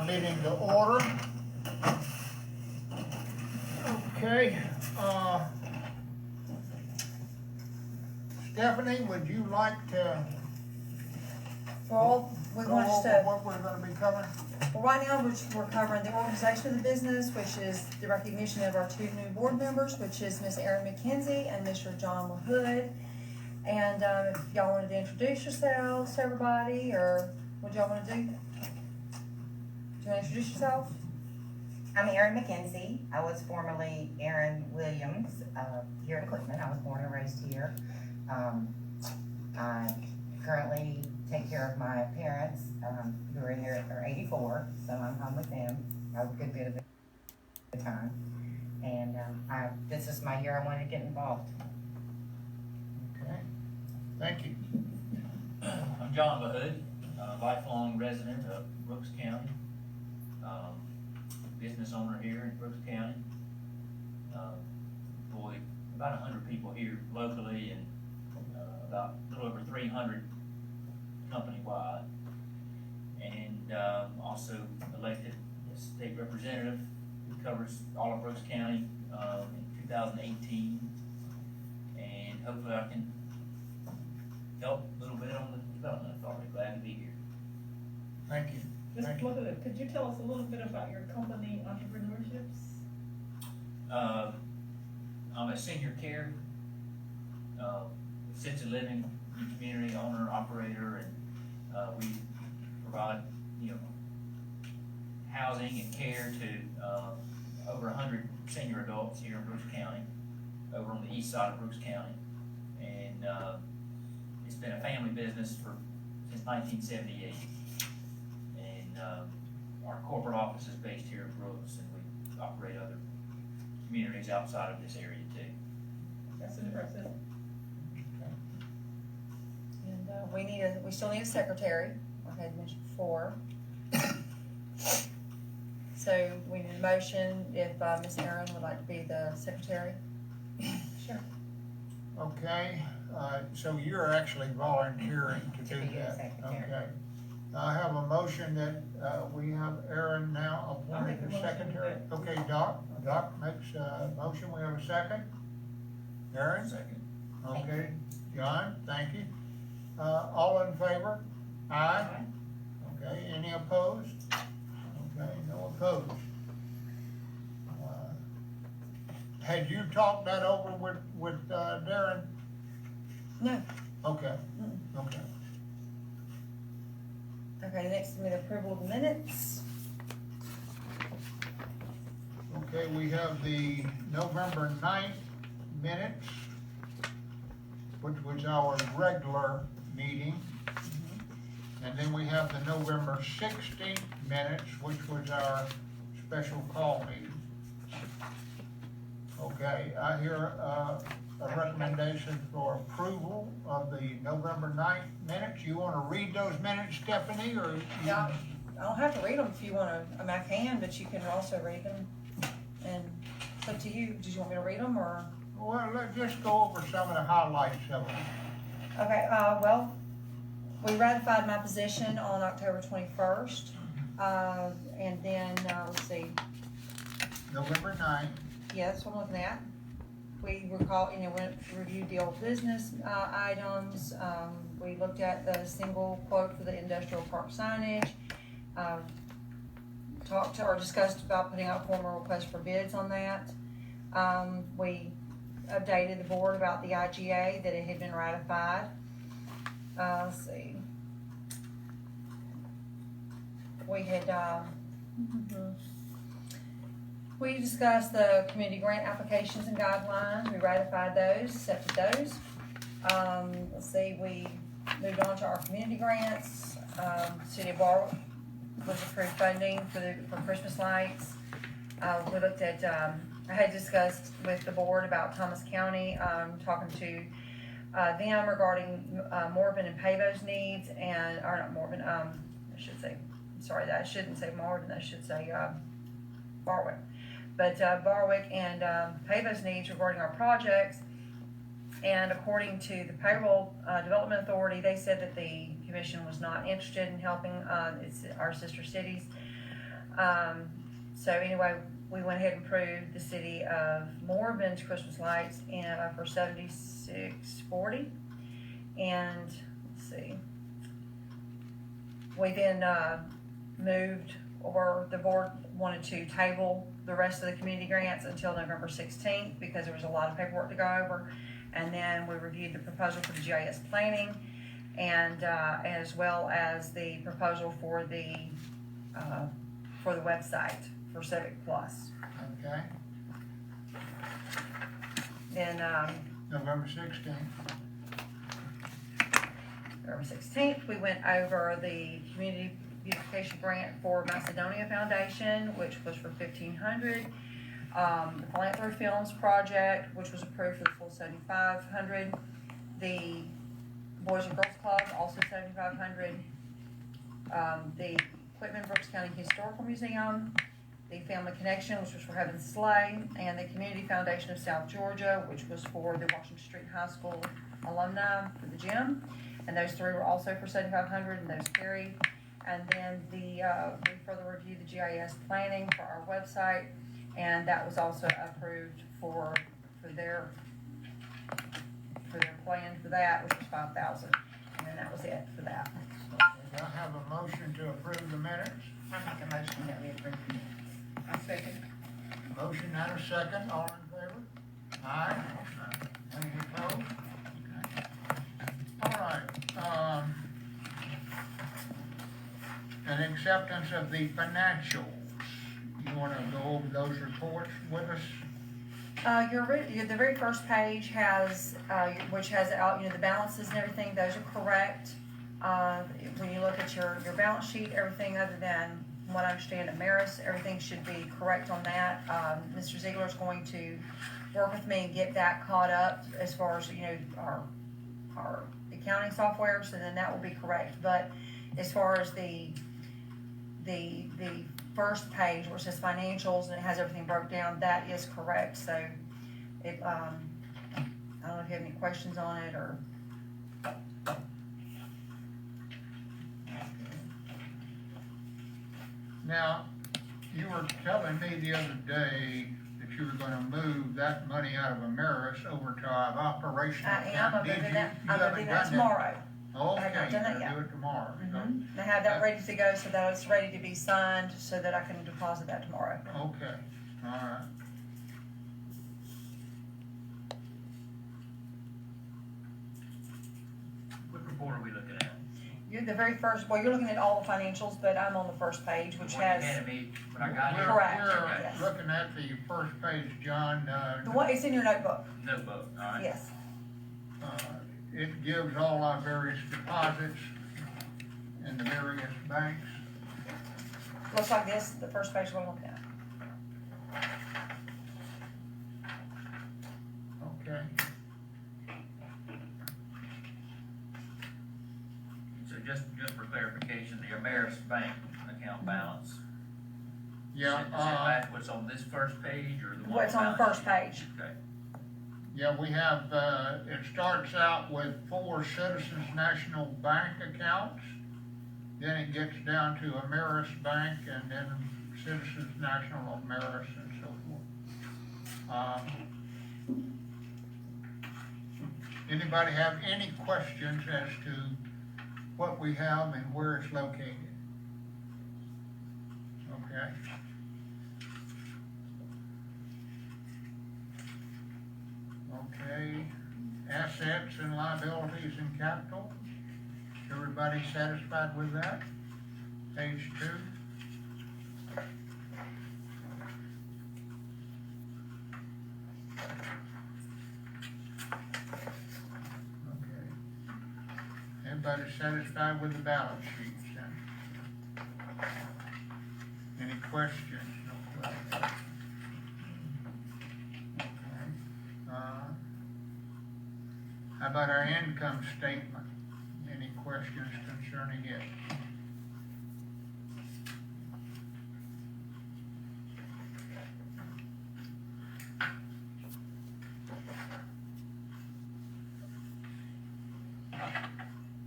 meeting to order. Okay, Stephanie, would you like to Well, we go want us over to, what we're gonna be covering? well, right now, we're covering the organization of the business, which is the recognition of our two new board members, which is Miss Erin McKenzie and Mr. John LaHood. And, if y'all wanted to introduce yourselves to everybody, or what y'all wanna do? Do you wanna introduce yourself? I'm Erin McKenzie. I was formerly Erin Williams, here at Clickman. I was born and raised here. I currently take care of my parents, who are in their, are 84, so I'm home with them a good bit of the time. And, this is my year I wanted to get involved. Okay, thank you. I'm John LaHood, lifelong resident of Brooks County, business owner here in Brooks County. Employ about 100 people here locally and about a little over 300 company-wide. And also elected as state representative who covers all of Brooks County in 2018. And hopefully I can help a little bit on the development authority. Glad to be here. Thank you. Mr. LaHood, could you tell us a little bit about your company entrepreneurships? I'm a senior care, assisted living community owner, operator, and we provide, housing and care to over 100 senior adults here in Brooks County, over on the east side of Brooks County. And it's been a family business since 1978. And our corporate office is based here in Brooks, and we operate other communities outside of this area too. That's impressive. And, we still need a secretary, I had mentioned before. So we need a motion if, Miss Erin would like to be the secretary. Sure. Okay, so you're actually volunteering to do To be the that? secretary. Okay. I have a motion that, we have Erin now I'll make appointed a as motion secretary. that- Okay, Doc makes a motion, we have a second? Erin? Second. Okay, John, thank you. All in favor? Aye? Okay, any opposed? Okay, no opposed. Had you talked that over with Darren? No. Okay, okay. Okay, next is the approval of the minutes. Okay, we have the November 9th minutes, which was our regular meeting. And then we have the November 16th minutes, which was our special call meeting. Okay, I hear a recommendation for approval of the November 9th minutes. You wanna read those minutes, Stephanie, or? Yeah, I don't have to read them if you wanna, I can, but you can also read them. And it's up to you, did you want me to read them, or? Well, let's just go over some of the highlights of them. Okay, well, we ratified my position on October 21st. And then, let's see, November 9th, yeah, that's what I'm looking at. We went reviewed the old business, items, we looked at the single quote for the industrial park signage. Talked to or discussed about putting out formal requests for bids on that. We updated the board about the IGA, that it had been ratified. Let's see. We had, we discussed the community grant applications and guidelines. We ratified those, accepted those. Let's see, we moved on to our community grants. City of Barwick was approved funding for Christmas lights. We looked at, I had discussed with the board about Thomas County, talking to them regarding Morven and Pavo's needs, and, or not Morven, I should say, sorry, that I shouldn't say Morven, I should say Barwick. But Barwick and Pavo's needs regarding our projects. And according to the Payroll Development Authority, they said that the commission was not interested in helping it's our sister cities. So anyway, we went ahead and approved the city of Morven's Christmas lights for $76.40. And, let's see, we then, moved, or the board wanted to table the rest of the community grants until November 16th because there was a lot of paperwork to go over. And then we reviewed the proposal for the GIS planning and, as well as the proposal for the website for Civic Plus. Okay, Then, November 16th. November 16th, we went over the community beautification grant for Macedonia Foundation, which was for $1,500. The Philanthropy Films project, which was approved for the full $7,500. The Boys and Girls Club, also $7,500. The Quitman Brooks County Historical Museum, the Family Connection, which was for Heaven's Sleigh, and the Community Foundation of South Georgia, which was for the Washington Street High School alumni for the gym. And those three were also for $7,500, and those carried. And then we further reviewed the GIS planning for our website, and that was also approved for their plan for that, which was $5,000. And then that was it for that. Do I have a motion to approve the minutes? I make a motion that we approve. I second. Motion and a second, all in favor? Aye. Any opposed? All right, an acceptance of the financials. You wanna go over those reports with us? The very first page has, which has out, the balances and everything, those are correct. When you look at your balance sheet, everything other than, from what I understand, Ameris, everything should be correct on that. Mr. Ziegler's going to work with me and get that caught up as far as, our accounting software, so then that will be correct. But as far as the first page where it says financials and it has everything broke down, that is correct. So it, I don't know if you have any questions on it or. Now, you were telling me the other day that you were gonna move that money out of Ameris over to our operational I am, account. I'm Did moving you? that, You I'm haven't moving that done tomorrow. Okay, I have not you're done that gonna yet. do it tomorrow. I have that ready to go so that it's ready to be signed so that I can deposit that tomorrow. Okay, all right. What report are we looking at? You're the very first, well, you're looking at all the financials, but I'm on the first page, which What you has, handed me when I got here? Correct, We're yes. looking at the first page, John, the one, it's in your notebook, Notebook, all right? yes. it gives all our various deposits in the various banks. Looks like this, the first page we're looking at. Okay, So just for clarification, the Ameris Bank account balance. yeah, Is that what's on this first page or the one? What's on the balance first sheet? page. Okay, yeah, we have, it starts out with 4 Citizens National Bank accounts. Then it gets down to Ameris Bank and then Citizens National Ameris and so forth. Anybody have any questions as to what we have and where it's located? Okay. Okay, assets and liabilities and capital. Everybody satisfied with that? Page 2. Okay. Everybody satisfied with the balance sheets then? Any questions? No questions. Okay. How about our income statement? Any questions concerning it?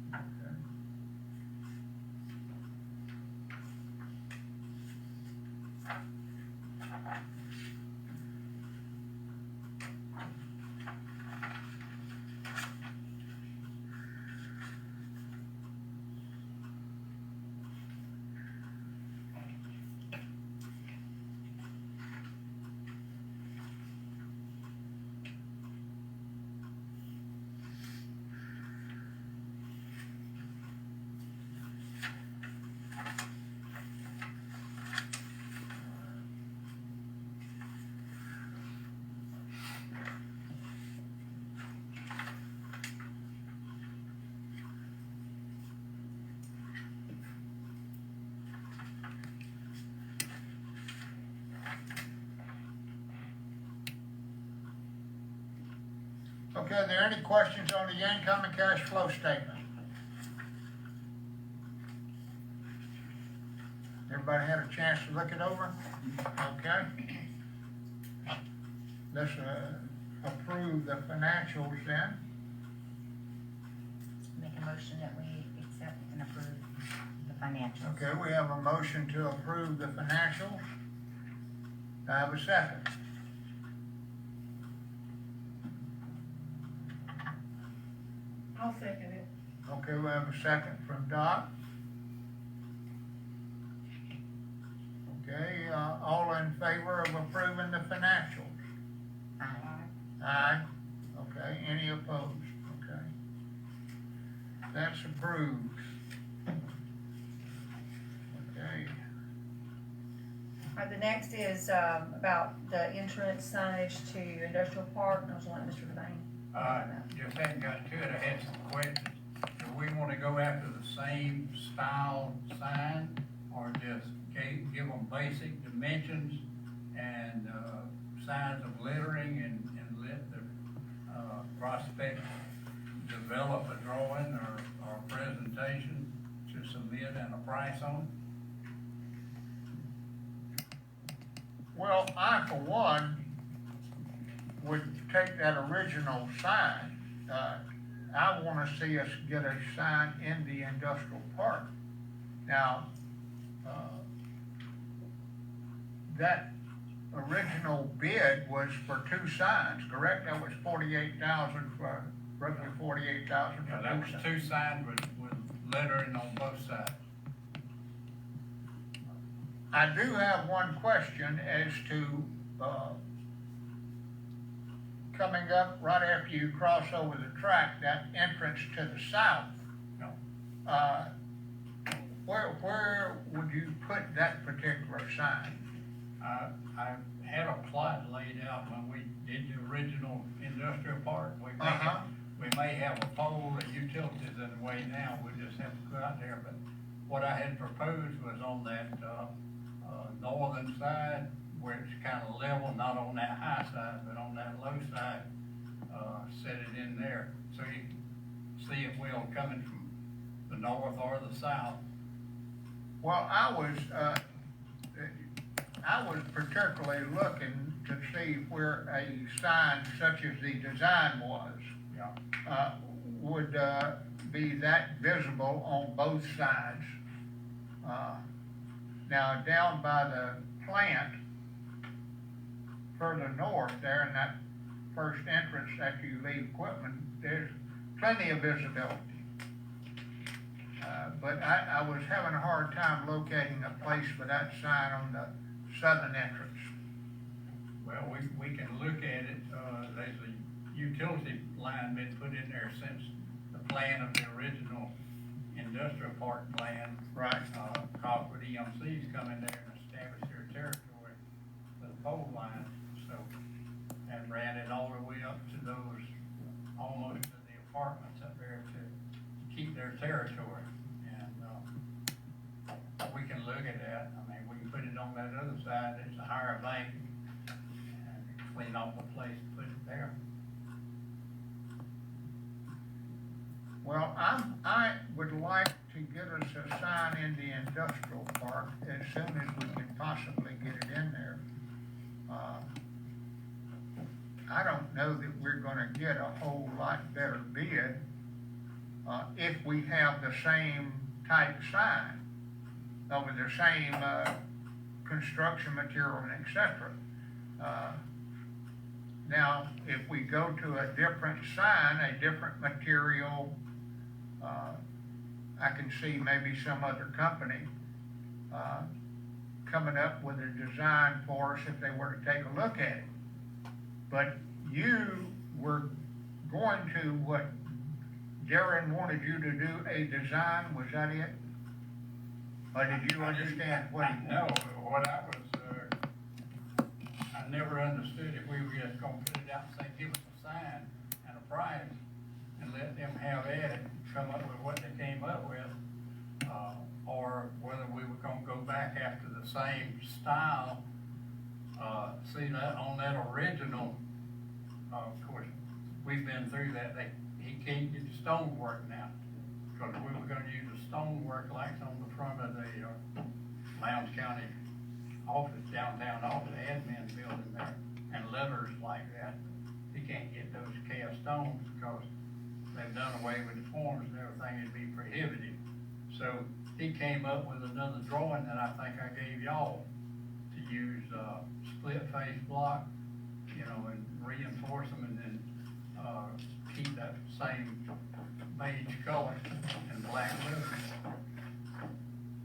Okay. Okay, are there any questions on the income and cash flow statement? Everybody had a chance to look it over? Okay. Let's approve the financials then. Make a motion that we accept and approve the financials. Okay, we have a motion to approve the financials. I have a second. I'll second it. Okay, we have a second from Dot. Okay, all in favor of approving the financials? Aye. Aye. Okay, any opposed? Okay. That's approved. Okay, The next is, about the entrance signage to Industrial Park, and I was wanting Mr. Devane. Just hadn't got to it, I had some questions. Do we wanna go after the same style sign, or just give them basic dimensions and, signs of lettering and let the, prospect develop a drawing or presentation to submit and a price on? well, I for one would take that original sign. I wanna see us get a sign in the industrial park. Now, that original bid was for two signs, correct? That was 48,000 for, roughly 48,000 for Yeah, that was two signs. two signs with lettering on both sides. I do have one question as to, coming up right after you cross over the track, that entrance to the south. No. Where would you put that particular sign? I had a plot laid out when we did the original industrial park. Uh-huh. We may have a pole and utilities in the way now, we just have to go out there, but what I had proposed was on that, northern side, where it's kind of level, not on that high side, but on that low side, set it in there, so you can see it well coming from the north or the south. Well, I was particularly looking to see where a sign such as the design was, Yeah. would, be that visible on both sides. Now, down by the plant, further north there in that first entrance after you leave equipment, there's plenty of visibility. But I was having a hard time locating a place for that sign on the southern entrance. Well, we can look at it, there's a utility line been put in there since the plan of the original industrial park plan. Right. Colquitt EMC's come in there and established their territory with a pole line, so, and ran it all the way up to those, almost to the apartments up there to keep their territory. And, we can look at that, I mean, we can put it on that other side, it's a higher bank, and clean off the place, put it there. Well, I would like to get us a sign in the industrial park as soon as we can possibly get it in there. I don't know that we're gonna get a whole lot better bid, if we have the same type sign, over the same, construction material and et cetera. Now, if we go to a different sign, a different material, I can see maybe some other company, coming up with a design for us if they were to take a look at it. But you were going to, what Darren wanted you to do a design, was that it? Or did you understand what he No, wanted? what I was, I never understood if we were just gonna put it out and say, give us a sign and a price and let them have at it, and come up with what they came up with. Or whether we were gonna go back after the same style. See that on that original, of course, we've been through that, he can't get the stonework now. Cause we were gonna use the stonework like on the front of the, Lowndes County office, downtown office, admin building there, and letters like that. He can't get those cast stones because they've done away with the forms and everything, it'd be prohibited. So he came up with another drawing that I think I gave y'all to use, split face block, you know, and reinforce them and then, keep that same beige color and black letters.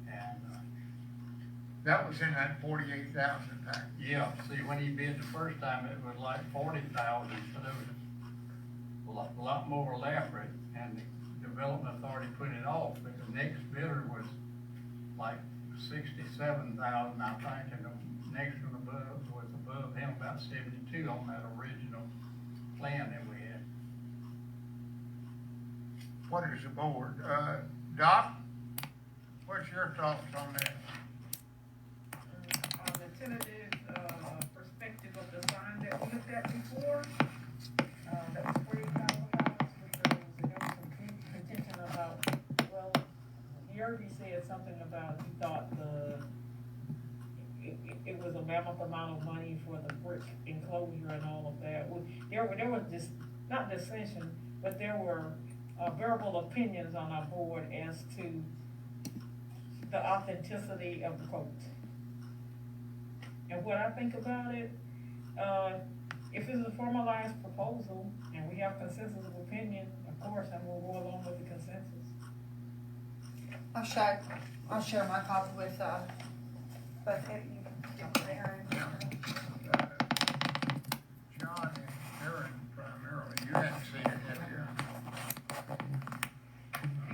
And, That was in that 48,000 pack. yeah, see, when he bid the first time, it was like 40,000, so there was a lot more elaborate, and the development authority put it off, but the next bidder was like 67,000, I think, and the next one above was above him about 72 on that original plan that we had. What is the board? Doc, what's your thoughts on that? On the tentative, perspective of the sign that we looked at before, that was $40,000, there was some contention about, well, he already said something about, he thought it was a mammoth amount of money for the brick enclosure and all of that. There was just, not dissension, but there were, verbal opinions on our board as to the authenticity of the quote. And what I think about it, if it's a formalized proposal and we have consensus of opinion, of course, I'm gonna go along with the consensus. I'll share my copy with, both of you, Aaron. John and Aaron primarily, you hadn't seen it, have you?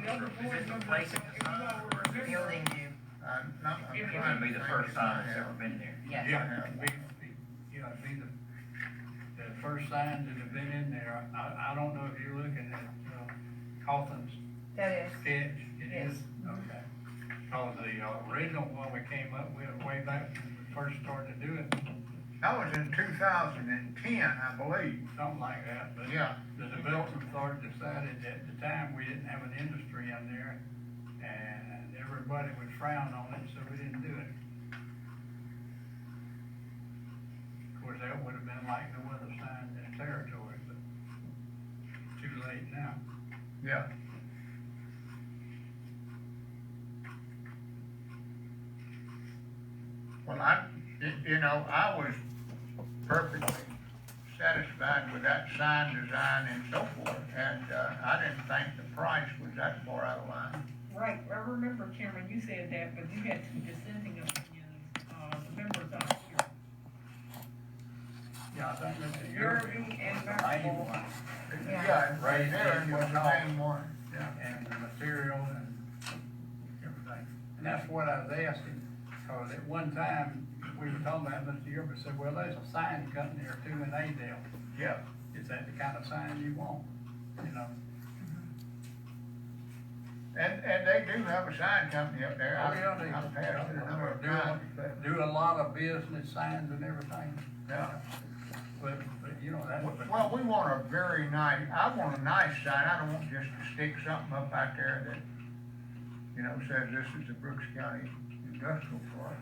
The other board Is it members, replacing the if you sign all or is it remember, Building new, I'm It It's trying gonna be to the think first if time I it's have- ever been there. yeah. Yeah, it'd be the first signs that have been in there. I don't know if you're looking at, Cawthon's That is, sketch. It Yes. is? Okay. Cause the original one we came up with way back when we first started to do it, That was in 2010, I believe. something like that, but Yeah, the development authority decided at the time we didn't have an industry in there, and everybody would frown on it, so we didn't do it. Of course, that would have been like no other sign in the territory, but too late now. yeah. Well, I was perfectly satisfied with that sign design and so forth, and, I didn't think the price was that far out of line. right, I remember, Chairman, you said that, but you had two dissenting opinions, the members out here. Yeah, I think that's Irving and main Maxwell. one, Yeah, Right, Aaron was the yeah. main one, yeah. and the material and everything. And that's what I was asking, cause at one time, we were talking about, Mr. Yerba said, well, there's a sign company or two in Adel. Yeah, Is that the kind of sign you want? You know? and they do have a sign company up there. Oh, yeah, they- I've passed it a number of do- times, but, Do a lot of business signs and everything, yeah. but, you know, that. Well, we want a very nice, I want a nice sign, I don't want just to stick something up out there that, says this is the Brooks County Industrial Park.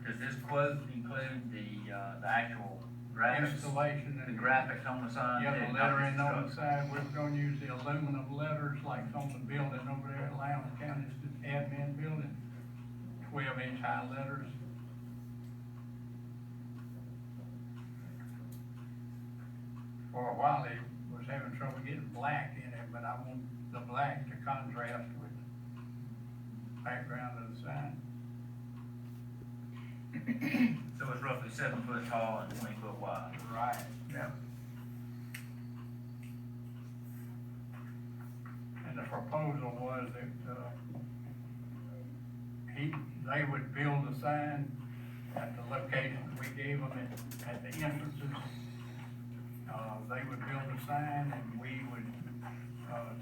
Does this quote include the actual graphics, Installation the and. graphics on the sign? Yeah, the and not lettering on the just side, we're gonna use the aluminum letters like on the building over there at Lowndes County, it's the admin building, 12-inch high letters. For a while, it was having trouble getting black in it, but I want the black to contrast with the background of the sign. So it's roughly 7 foot tall and 20 foot wide. Right. Yeah. And the proposal was that, they would build a sign at the location we gave them at the entrances. They would build a sign and we would,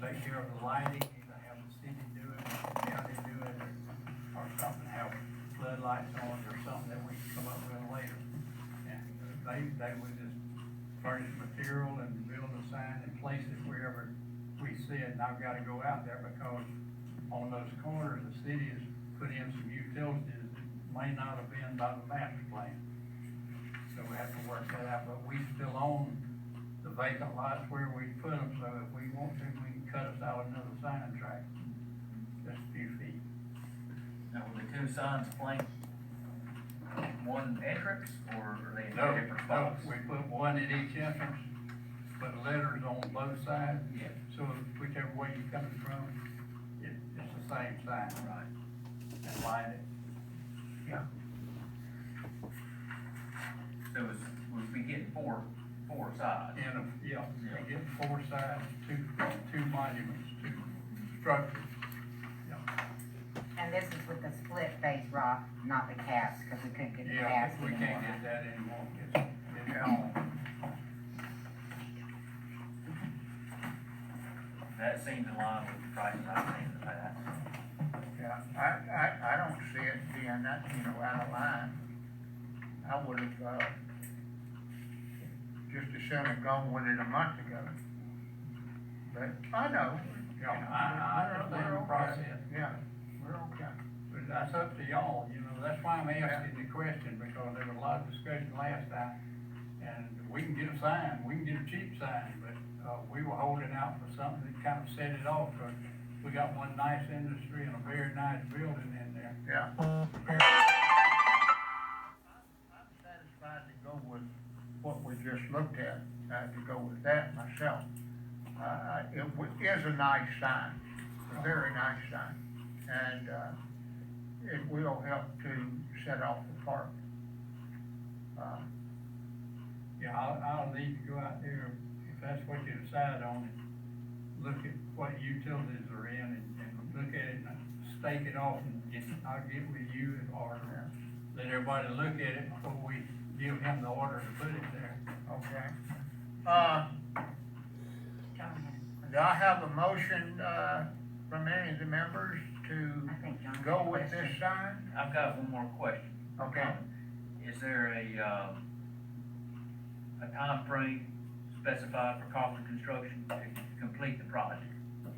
take care of the lighting, either have the city do it, or the county do it, or something, have floodlights on or something that we can come up with later. And they would just furnish material and build a sign and place it wherever we see it. And I've gotta go out there because on those corners, the city has put in some utilities that may not have been by the master plan. So we have to work that out, but we still own the vacant lots where we put them, so if we want to, we can cut us out another sign track, just a few feet. Now, will the 2 signs flank one entrance, or are they in 2 No, different spots? we put one at each entrance, put letters on both sides. Yeah. So whichever way you're coming from, it's the same sign. Right. And line it. Yeah. So we'll be getting four sides. Yeah, you get 4 sides, two monuments, 2 structures. And this is with the split face rock, not the cast, because we couldn't get the Yeah, cast we anymore. can't get that anymore, it's gone. That seems in line with the prices I've seen in the past. Yeah, I don't see it being that, out of line. I would've, just as soon have gone with it a month ago. But I know. Yeah, I understand the process. Yeah, we're okay. But that's up to y'all, that's why I'm asking the question, because there was a lot of discussion last time. And we can get a sign, we can get a cheap sign, but, we were holding out for something that kind of set it off, because we got one nice industry and a very nice building in there. Yeah. I'm satisfied to go with what we just looked at, to go with that myself. It is a nice sign, a very nice sign, and, it will help to set off the park. Yeah, I'll need to go out there, if that's what you decide on, and look at what utilities are in, and look at it and stake it off, and I'll get with you, or let everybody look at it before we give him the order to put it there. Okay. John Do I have a motion, from any of the members to I think John. go with this sign? I've got one more question. Okay. Is there a time frame specified for Kaufman Construction to complete the project?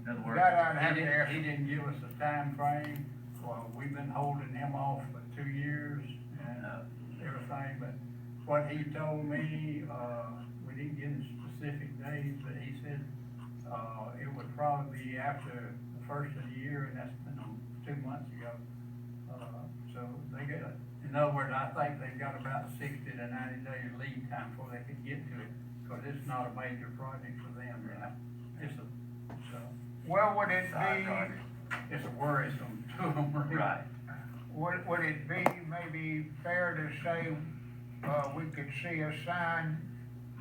In other words, That I'd have to ask. He didn't give us a time frame. Well, we've been holding him off for 2 years and, everything, but what he told me, we didn't get any specific days, but he said, it would probably be after the first of the year, and that's been 2 months ago. So they got, in other words, I think they've got about 60 to 90 days lead time before they could get to it, because it's not a major project for them now. Well, would it Side be, project. It's a worrisome to them. Right. would it be maybe fair to say, we could see a sign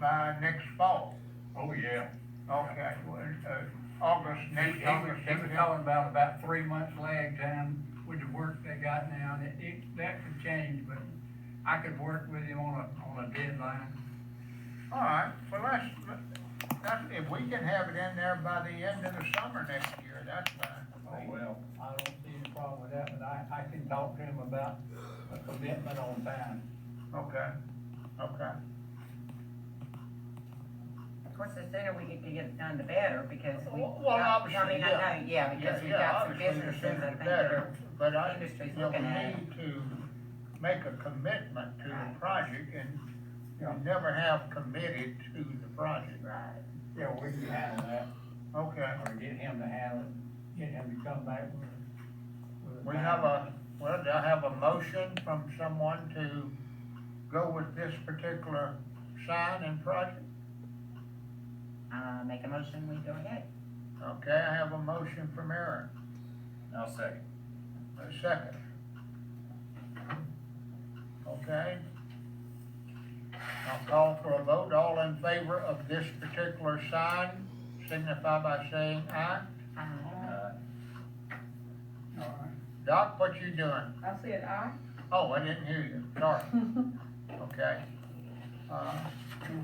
by next fall? Oh, yeah. Okay, August, He next was August. talking about 3 months lag time with the work they got now, and that could change, but I could work with him on a deadline. All right, well, that's, if we can have it in there by the end of the summer next year, that's fine. Oh, well, I don't see any problem with that, but I can talk to him about a commitment on time. Okay, okay. Of course, the sooner we get it done, the better, because we. Well, obviously, I mean, I know, yeah, because we've got some obviously, the businesses, sooner I the think, that better, are, but I, industry's we looking at it. need to make a commitment to the Right. project, and Yeah. we never have committed to the project. right. Yeah, we can handle that, Okay, or get him to handle it, get him to come back with a we time. have a Well, do I have a motion from someone to go with this particular sign and project? Make a motion, we go ahead. Okay, I have a motion from Aaron, I'll second. a second. Okay. I'll call for a vote. All in favor of this particular sign, signify by saying aye. All right. Doc, what you doing? I said aye. Oh, I didn't hear you, sorry. Okay.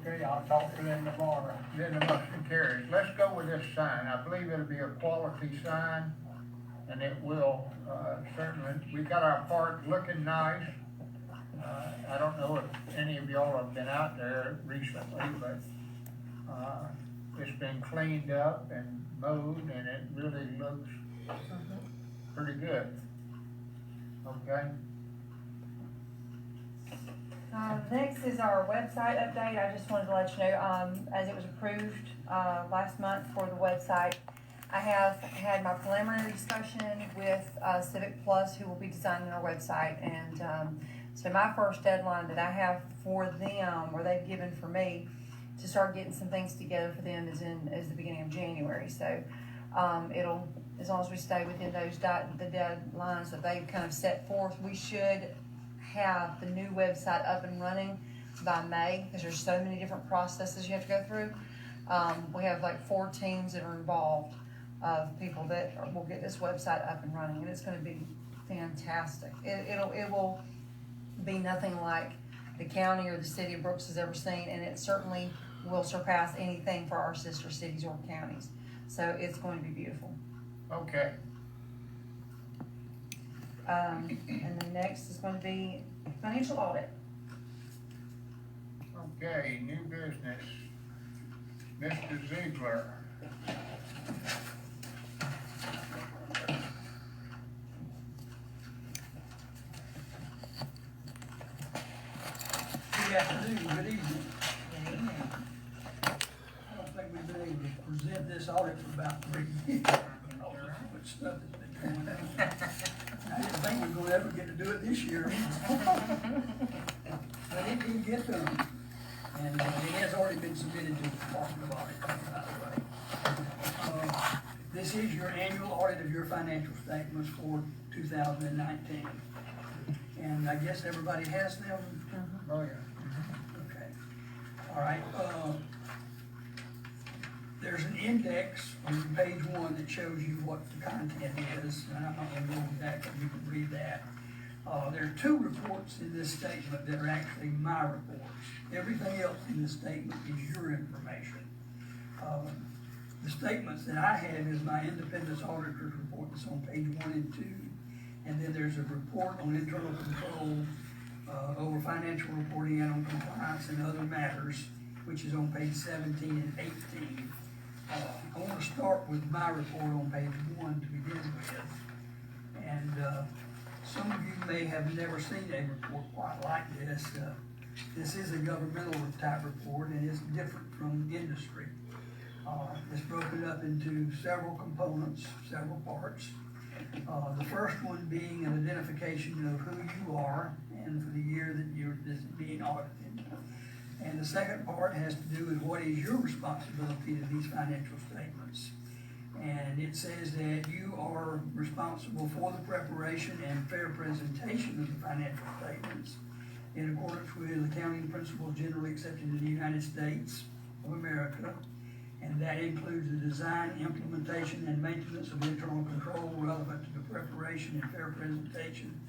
Okay, I'll talk to them tomorrow. Then the motion carries. Let's go with this sign. I believe it'll be a quality sign, and it will, certainly, we got our park looking nice. I don't know if any of y'all have been out there recently, but, it's been cleaned up and mowed, and it really looks pretty good. Okay? Next is our website update. I just wanted to let you know, as it was approved, last month for the website, I have had my preliminary discussion with, Civic Plus, who will be designing our website, and, so my first deadline that I have for them, or they've given for me, to start getting some things together for them is the beginning of January, so, it'll, as long as we stay within those the deadlines that they've kind of set forth, we should have the new website up and running by May, because there's so many different processes you have to go through. We have like 4 teams that are involved of people that will get this website up and running, and it's gonna be fantastic. It will be nothing like the county or the city of Brooks has ever seen, and it certainly will surpass anything for our sister cities or counties. So it's going to be beautiful. Okay. And then next is going to be financial audit. Okay, new business. Mr. Ziegler. Good afternoon, good evening. I don't think we've been able to present this audit for about 3 years. All the much stuff that's been going on. I didn't think we were gonna ever get to do it this year. But it did get done, and it has already been submitted to the Department of Audit, by the way. This is your annual audit of your financial statements for 2019. And I guess everybody has them. Oh, yeah. Okay, all right, there's an index on page 1 that shows you what the content is, and I'm not gonna go over that, but you can read that. There are 2 reports in this statement that are actually my reports. Everything else in this statement is your information. The statements that I have is my independent auditor's report that's on page 1 and 2, and then there's a report on internal control over financial reporting and on compliance and other matters, which is on page 17 and 18. I want to start with my report on page 1 to begin with. And some of you may have never seen a report quite like this. This is a governmental type report, and it's different from industry. It's broken up into several components, several parts. The first one being an identification of who you are and for the year that you're being audited. And the second part has to do with what is your responsibility to these financial statements. And it says that you are responsible for the preparation and fair presentation of the financial statements in accordance with accounting principles generally accepted in the United States of America. And that includes the design, implementation, and maintenance of internal control relevant to the preparation and fair presentation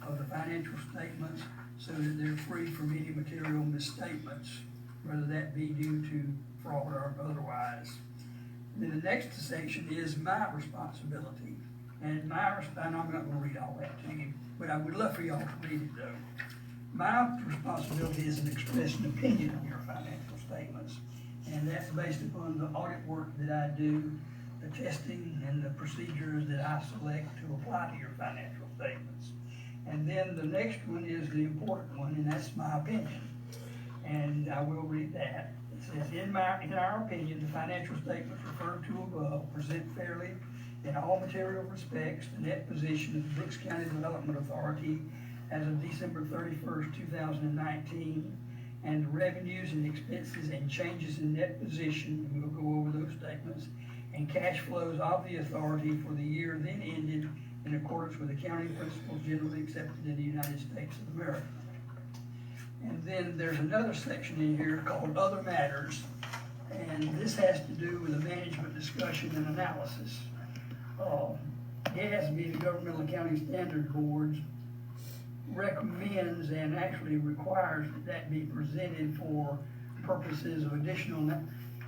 of the financial statements so that they're free from any material misstatements, whether that be due to fraud or otherwise. And then the next section is my responsibility. And I'm not gonna read all that to you, but I would love for y'all to read it though. My responsibility is an expression opinion on your financial statements. And that's based upon the audit work that I do, the testing and the procedures that I select to apply to your financial statements. And then the next one is the important one, and that's my opinion. And I will read that. It says, in our opinion, the financial statements referred to above present fairly in all material respects, the net position of the Brooks County Development Authority as of December 31st, 2019, and the revenues and expenses and changes in net position, and we'll go over those statements, and cash flows of the authority for the year then ended in accordance with the accounting principles generally accepted in the United States of America. And then there's another section in here called Other Matters, and this has to do with the management discussion and analysis. GASB, the Governmental Accounting Standard Board, recommends and actually requires that be presented for purposes of additional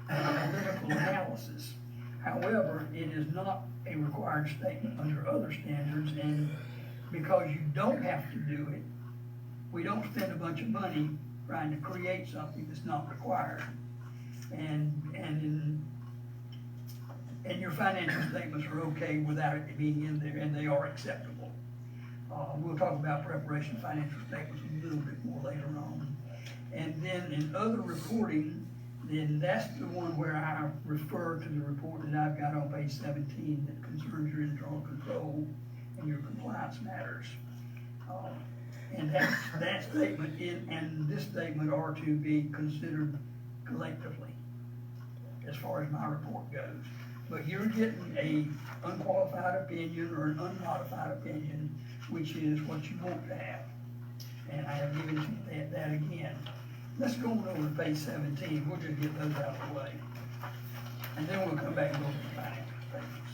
analytical analysis. However, it is not a required statement under other standards, and because you don't have to do it, we don't spend a bunch of money trying to create something that's not required. And your financial statements are okay without it being in there, and they are acceptable. We'll talk about preparation of financial statements a little bit more later on. And then in other reporting, then that's the one where I refer to the report that I've got on page 17 that concerns your internal control and your compliance matters. And that statement and this statement are to be considered collectively as far as my report goes. But you're getting a unqualified opinion or an unmodified opinion, which is what you want to have. And I have given you that again. Let's go on over to page 17. We'll just get those out of the way. And then we'll come back and go over the financial statements.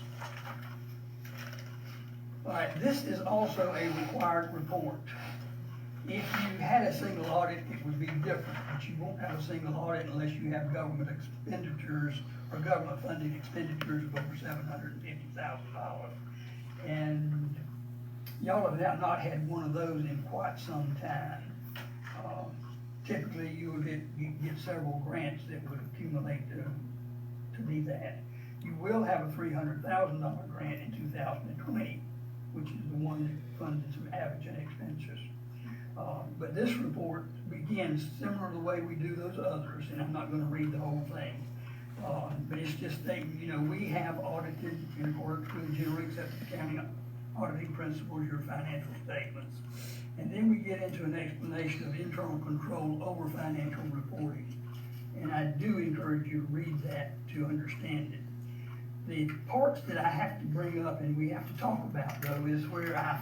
All right, this is also a required report. If you had a single audit, it would be different, but you won't have a single audit unless you have government expenditures or government funded expenditures of over $750,000. And y'all have not had one of those in quite some time. Typically, you would get several grants that would accumulate to be that. You will have a $300,000 grant in 2020, which is the one that funded some average and expenditures. But this report begins similar to the way we do those others, and I'm not gonna read the whole thing. But it's just stating, we have audited in accordance with generally accepted accounting auditing principles, your financial statements. And then we get into an explanation of internal control over financial reporting. And I do encourage you to read that to understand it. The parts that I have to bring up and we have to talk about, though, is where I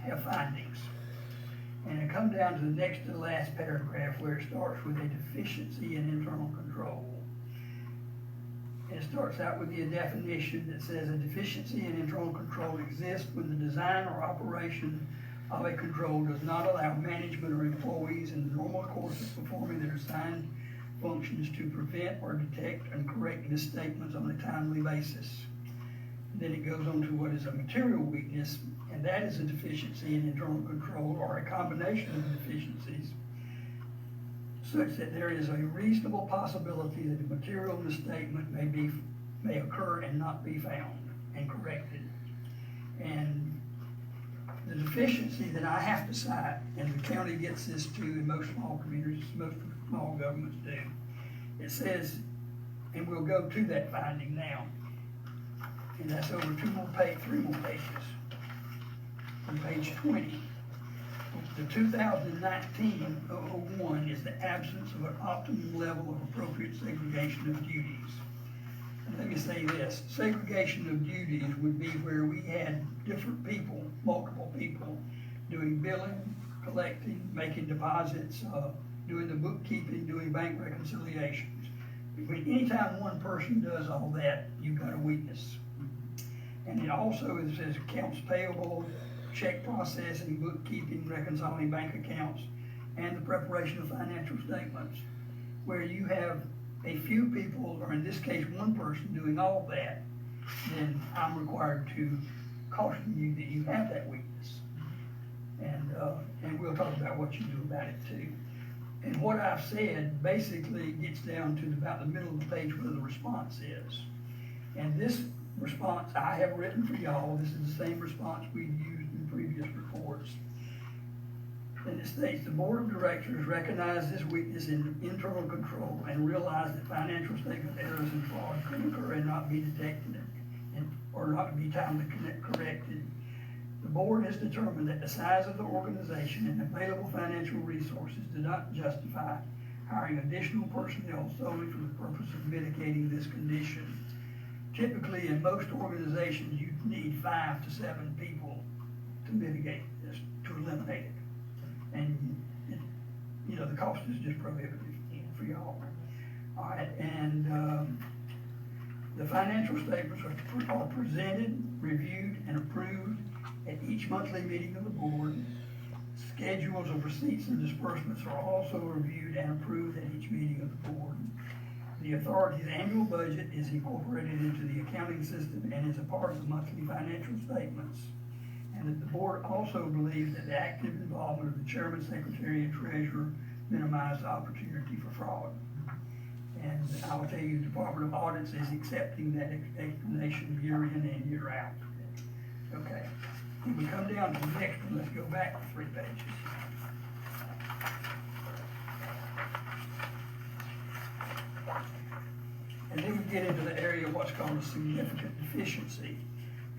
have findings. And I come down to the next to the last paragraph where it starts with a deficiency in internal control. It starts out with the definition that says a deficiency in internal control exists when the design or operation of a control does not allow management or employees in the normal course of performing their assigned functions to prevent or detect and correct misstatements on a timely basis. Then it goes on to what is a material weakness, and that is a deficiency in internal control or a combination of deficiencies such that there is a reasonable possibility that a material misstatement may occur and not be found and corrected. And the deficiency that I have to cite, and the county gets this too, in most small communities, most small governments do, it says, and we'll go to that finding now, and that's over 3 more pages. On page 20, the 2019-001 is the absence of an optimum level of appropriate segregation of duties. And let me say this, segregation of duties would be where we had different people, multiple people, doing billing, collecting, making deposits, doing the bookkeeping, doing bank reconciliations. Anytime one person does all that, you've got a weakness. And it also says accounts payable, check processing, bookkeeping, reconciling bank accounts, and the preparation of financial statements, where you have a few people, or in this case, one person doing all that, then I'm required to caution you that you have that weakness. And we'll talk about what you do about it too. And what I've said basically gets down to about the middle of the page where the response is. And this response I have written for y'all, this is the same response we've used in previous reports. And it states, the board of directors recognize this weakness in internal control and realize that financial statement errors and fraud could occur and not be detected or not to be timely corrected. The board has determined that the size of the organization and available financial resources do not justify hiring additional personnel solely for the purpose of mitigating this condition. Typically, in most organizations, you need 5 to 7 people to mitigate this, to eliminate it. And, the cost is just prohibitive for y'all. All right, and the financial statements are presented, reviewed, and approved at each monthly meeting of the board. Schedules of receipts and disbursements are also reviewed and approved at each meeting of the board. The authority's annual budget is incorporated into the accounting system and is a part of the monthly financial statements. And that the board also believes that the active involvement of the chairman, secretary, and treasurer minimize the opportunity for fraud. And I will tell you, the Department of Audits is accepting that explanation year in and year out. Okay, when we come down to the next one, let's go back 3 pages. And then we get into the area of what's called a significant deficiency.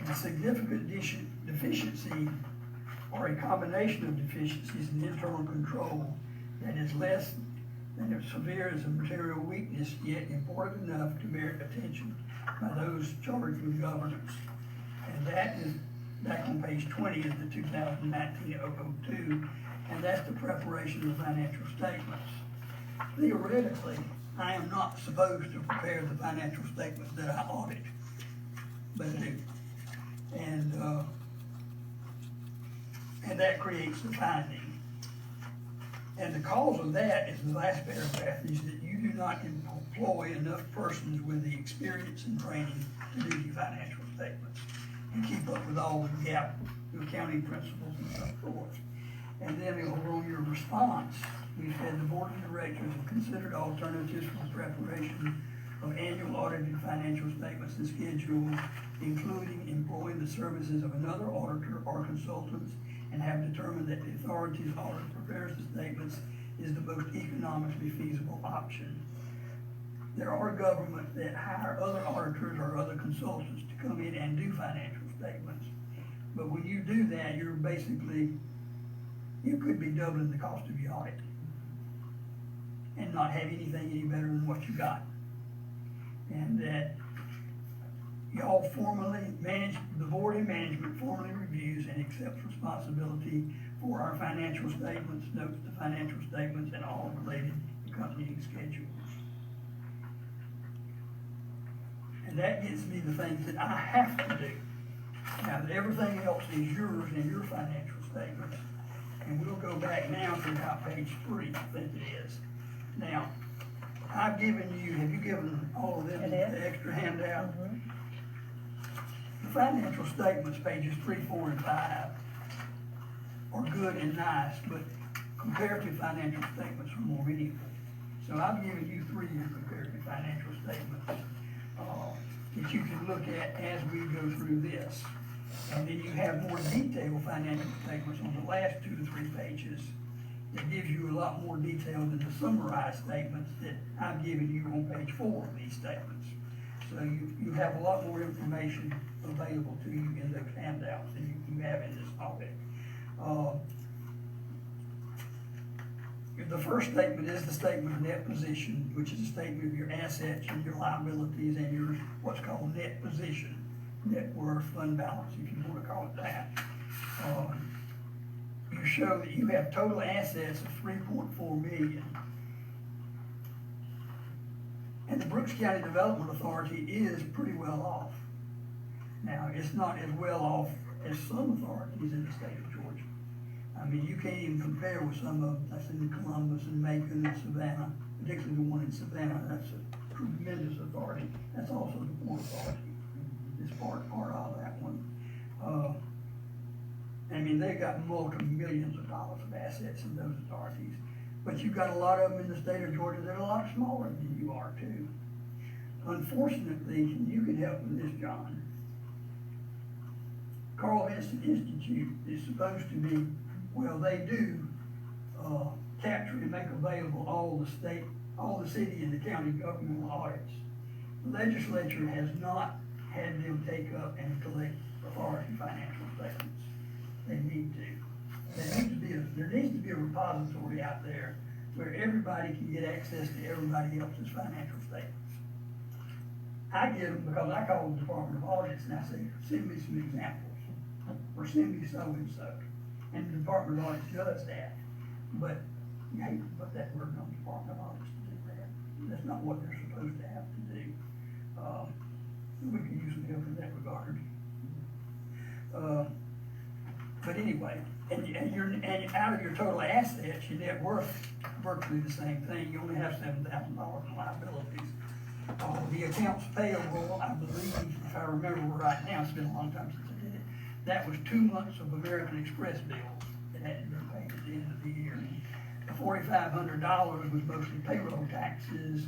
And a significant deficiency, or a combination of deficiencies in internal control that is less than as severe as a material weakness, yet important enough to merit attention by those charged with governance. And that is, back on page 20 is the 2019-002, and that's the preparation of financial statements. Theoretically, I am not supposed to prepare the financial statements that I audit, but I do. And that creates the finding. And the cause of that is the last paragraph, is that you do not employ enough persons with the experience and training to do the financial statements and keep up with all the GAAP accounting principles and so forth. And then over on your response, we said the board of directors have considered alternatives for the preparation of annual audited financial statements and schedules, including employing the services of another auditor or consultants, and have determined that the authority's audit prepares the statements is the most economically feasible option. There are governments that hire other auditors or other consultants to come in and do financial statements. But when you do that, you could be doubling the cost of your audit and not have anything any better than what you got. And that y'all the board and management formally reviews and accepts responsibility for our financial statements, notes the financial statements, and all related accompanying schedules. And that gives me the things that I have to do. Now, everything else is yours in your financial statements. And we'll go back now to about page 3, I think it is. Now, have you given all of them the extra handout? Mm-hmm. The financial statements, pages 3, 4, and 5, are good and nice, but comparative financial statements are more meaningful. So I've given you 3-year comparative financial statements that you can look at as we go through this. And then you have more detailed financial statements on the last 2 to 3 pages that gives you a lot more detail than the summarized statements that I've given you on page 4 of these statements. So you have a lot more information available to you in those handouts than you have in this audit. The first statement is the statement of net position, which is a statement of your assets and your liabilities and your what's called net position, net worth, fund balance, if you want to call it that. You show that you have total assets of $3.4 million. And the Brooks County Development Authority is pretty well off. Now, it's not as well off as some authorities in the state of Georgia. I mean, you can't even compare with some of them. That's in Columbus and Macon and Savannah, particularly the one in Savannah. That's a tremendous authority. That's also the Port Authority. It's part of that one. I mean, they got multi-millions of dollars of assets in those authorities. But you've got a lot of them in the state of Georgia that are a lot smaller than you are too. Unfortunately, you can help with this, John. Carl Vinson Institute is supposed to be, well, they do capture and make available all the city and the county governmental audits. The legislature has not had them take up and collect authority financial statements. They need to. There needs to be a repository out there where everybody can get access to everybody else's financial statements. I get them because I call the Department of Audits and I say, send me some examples, or send me so-and-so. And the Department of Audits does that, but you hate to put that burden on the Department of Audits to do that. That's not what they're supposed to have to do. We can use some help in that regard. But anyway, and out of your total assets, your net worth, virtually the same thing. You only have $7,000 in liabilities. The accounts payable, I believe, if I remember right now, it's been a long time since I did it, that was 2 months of American Express bills that hadn't been paid at the end of the year. The $4,500 was mostly payroll taxes,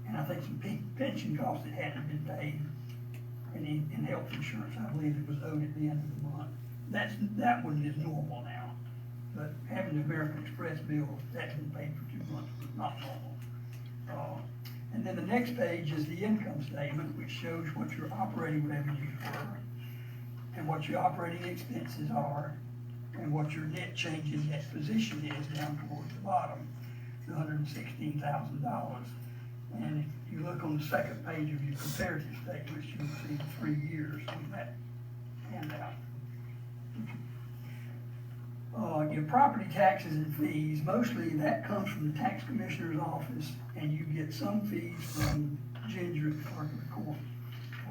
and I think some pension costs that hadn't been paid, and health insurance, I believe it was owed at the end of the month. That one is normal now, but having the American Express bill that's been paid for 2 months was not normal. And then the next page is the income statement, which shows what your operating revenues were, and what your operating expenses are, and what your net change in net position is down towards the bottom, the $116,000. And if you look on the second page of your comparative statements, you'll see the 3 years on that handout. Your property taxes and fees, mostly that comes from the tax commissioner's office, and you get some fees from Ginger, the clerk of the court,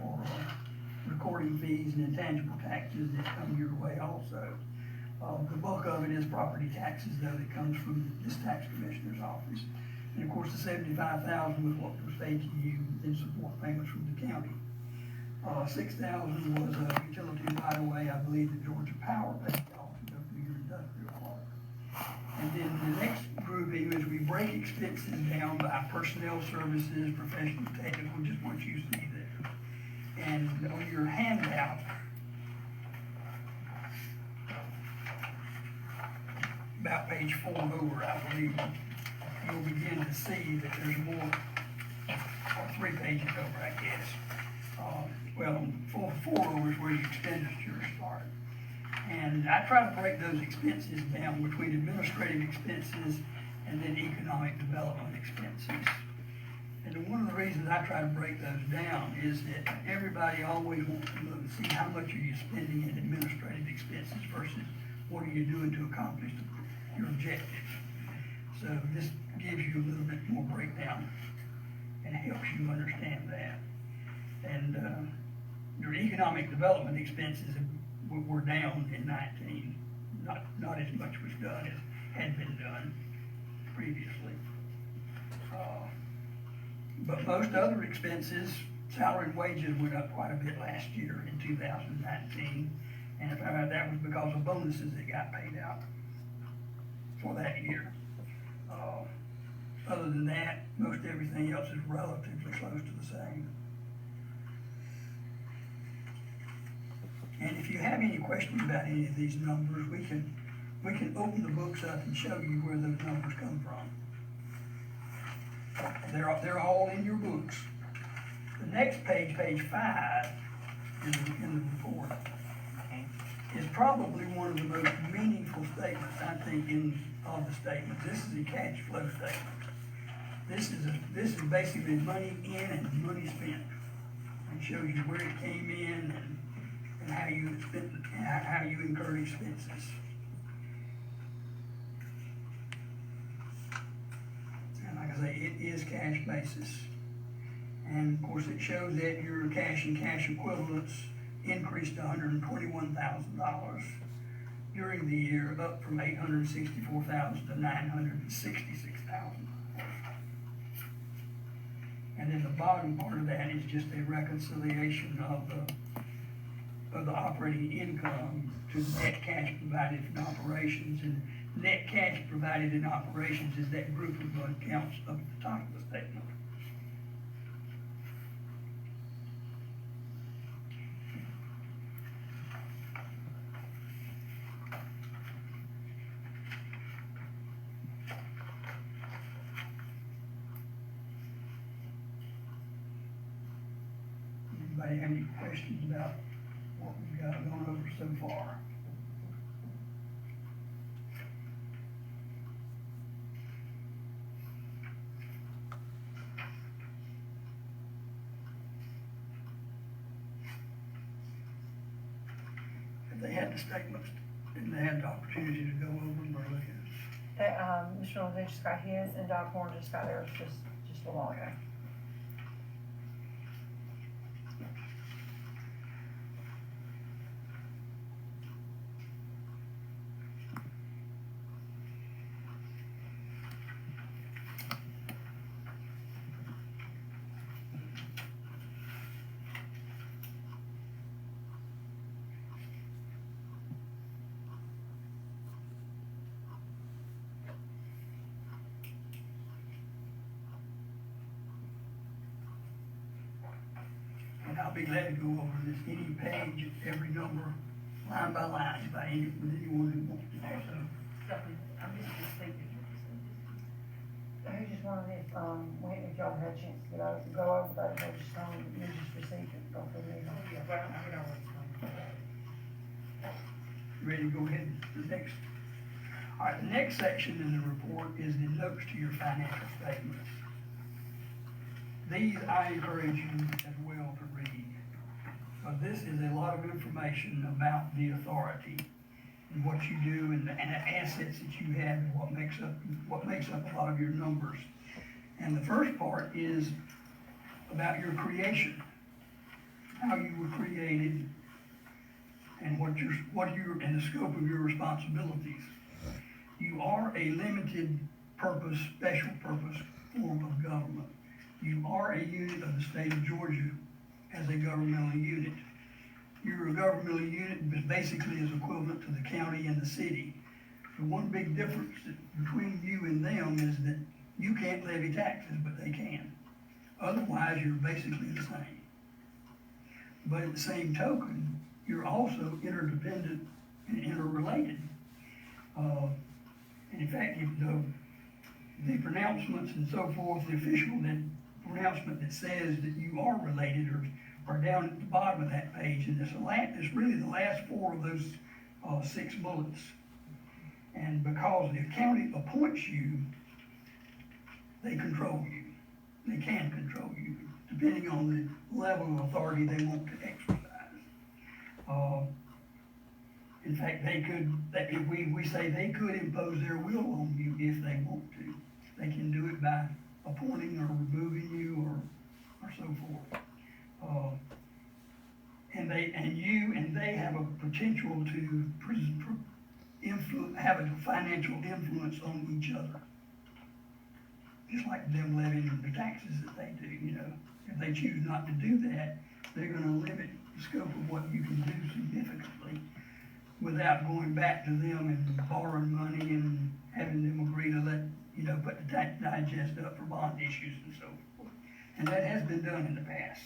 or recording fees and intangible taxes that come your way also. The bulk of it is property taxes, though, that comes from this tax commissioner's office. And of course, the $75,000 was what was paid to you in support payments from the county. $6,000 was a utility right of way, I believe, that Georgia Power paid off to go through your industrial park. And then the next grouping is we break expenses down by personnel services, professional, technical, just what you see there. And on your handout, about page 4 over, I believe, you'll begin to see that there's more, or 3 pages over, I guess. Well, 4 over is where your expenditures start. And I try to break those expenses down between administrative expenses and then economic development expenses. And one of the reasons I try to break those down is that everybody always wants to look and see how much are you spending in administrative expenses versus what are you doing to accomplish your objectives. So this gives you a little bit more breakdown and helps you understand that. And your economic development expenses were down in 19. Not as much was done as had been done previously. But most other expenses, salary and wages went up quite a bit last year in 2019. And that was because of bonuses that got paid out for that year. Other than that, most everything else is relatively close to the same. And if you have any questions about any of these numbers, we can open the books up and show you where those numbers come from. They're all in your books. The next page, page 5, in the report, is probably one of the most meaningful statements, I think, in all the statements. This is a cash flow statement. This is basically money in and money spent. It shows you where it came in and how you spent, how you incurred expenses. And like I say, it is cash basis. And of course, it shows that your cash and cash equivalents increased to $121,000 during the year, up from $864,000 to $966,000. And then the bottom part of that is just a reconciliation of the operating income to net cash provided in operations. And net cash provided in operations is that group of accounts up at the top of the statement. Anybody have any questions about what we've got going over so far? If they had the statements, and they had the opportunity to go over them or look at them. That, Mr. Northern just got his, and Doc Horn just got theirs just a while ago. And I'll be glad to go over this, any page, every number, line by line, by anyone who wants to do so. I'm just mistaken. Who just wanted it, wait, if y'all had a chance to go over that, they just told me, you just received it, go through the email. Yeah, but I mean, Ready to go ahead to the next? All right, the next section in the report is the notes to your financial statements. These I encourage you as well to read, because this is a lot of information about the authority and what you do and the assets that you have and what makes up a lot of your numbers. And the first part is about your creation, how you were created, and what you're and the scope of your responsibilities. You are a limited purpose, special purpose form of government. You are a unit of the state of Georgia as a governmental unit. You're a governmental unit, but basically is equivalent to the county and the city. The one big difference between you and them is that you can't levy taxes, but they can. Otherwise, you're basically the same. But at the same token, you're also interdependent and interrelated. And in fact, if the pronouncements and so forth, the official pronouncement that says that you are related are down at the bottom of that page, and it's really the last four of those 6 bullets. And because the county appoints you, they control you. They can control you, depending on the level of authority they want to exercise. In fact, if we say they could impose their will on you if they want to. They can do it by appointing or removing you or so forth. And they have a potential to have a financial influence on each other. Just like them levying the taxes that they do, you know. If they choose not to do that, they're gonna limit the scope of what you can do significantly without going back to them and borrowing money and having them agree to put the tax digest up for bond issues and so forth. And that has been done in the past.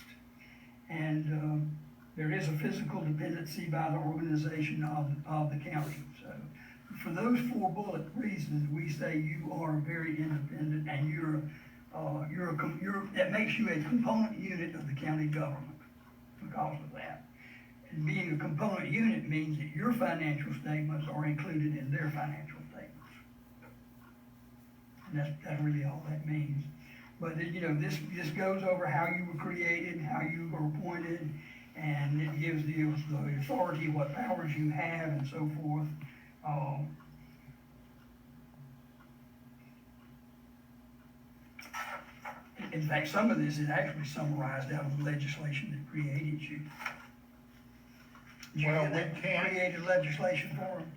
And there is a physical dependency by the organization of the county. So for those 4 bullet reasons, we say you are very independent and that makes you a component unit of the county government because of that. And being a component unit means that your financial statements are included in their financial statements. And that's really all that means. But this goes over how you were created, how you were appointed, and it gives the authority, what powers you have, and so forth. In fact, some of this is actually summarized out of the legislation that created you. Did you Well, hear that we can't- created legislation for them?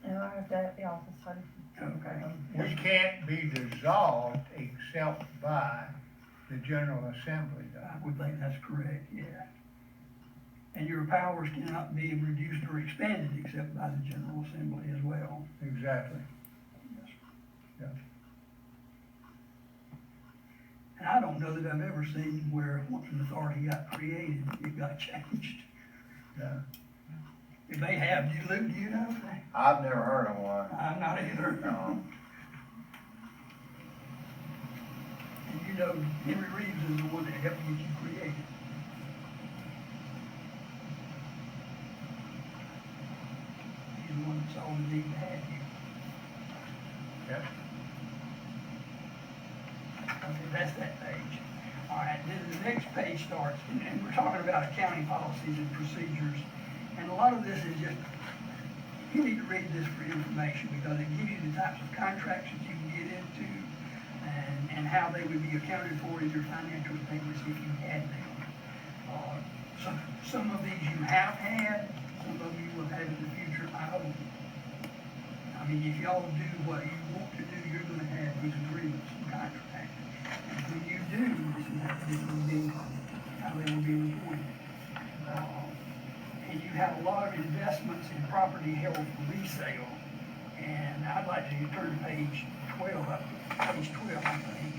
And I have that at the office, honey. Okay. We can't be dissolved except by the General Assembly, though. I would think that's correct, yeah. And your powers cannot be reduced or expanded except by the General Assembly as well. Exactly. Yes. Yeah. And I don't know that I've ever seen where once an authority got created, it got changed. Yeah. If they have, do you know? I've never heard of one. I'm not either. No. And Henry Reeves is the one that helped get you created. that's all we need to have you. Yep. Okay, that's that page. All right, then the next page starts, and we're talking about accounting policies and procedures. And a lot of this is just, you need to read this for information because it gives you the types of contracts that you can get into and how they would be accounted for in your financial statements if you had them. Some of these you have had, some of you will have in the future, I hope. I mean, if y'all do what you want to do, you're gonna have these agreements and contracts. And when you do, this will be how they will be reported. And you have a lot of investments in property held for resale. And I'd like to turn to page 12 up, page 12, I think.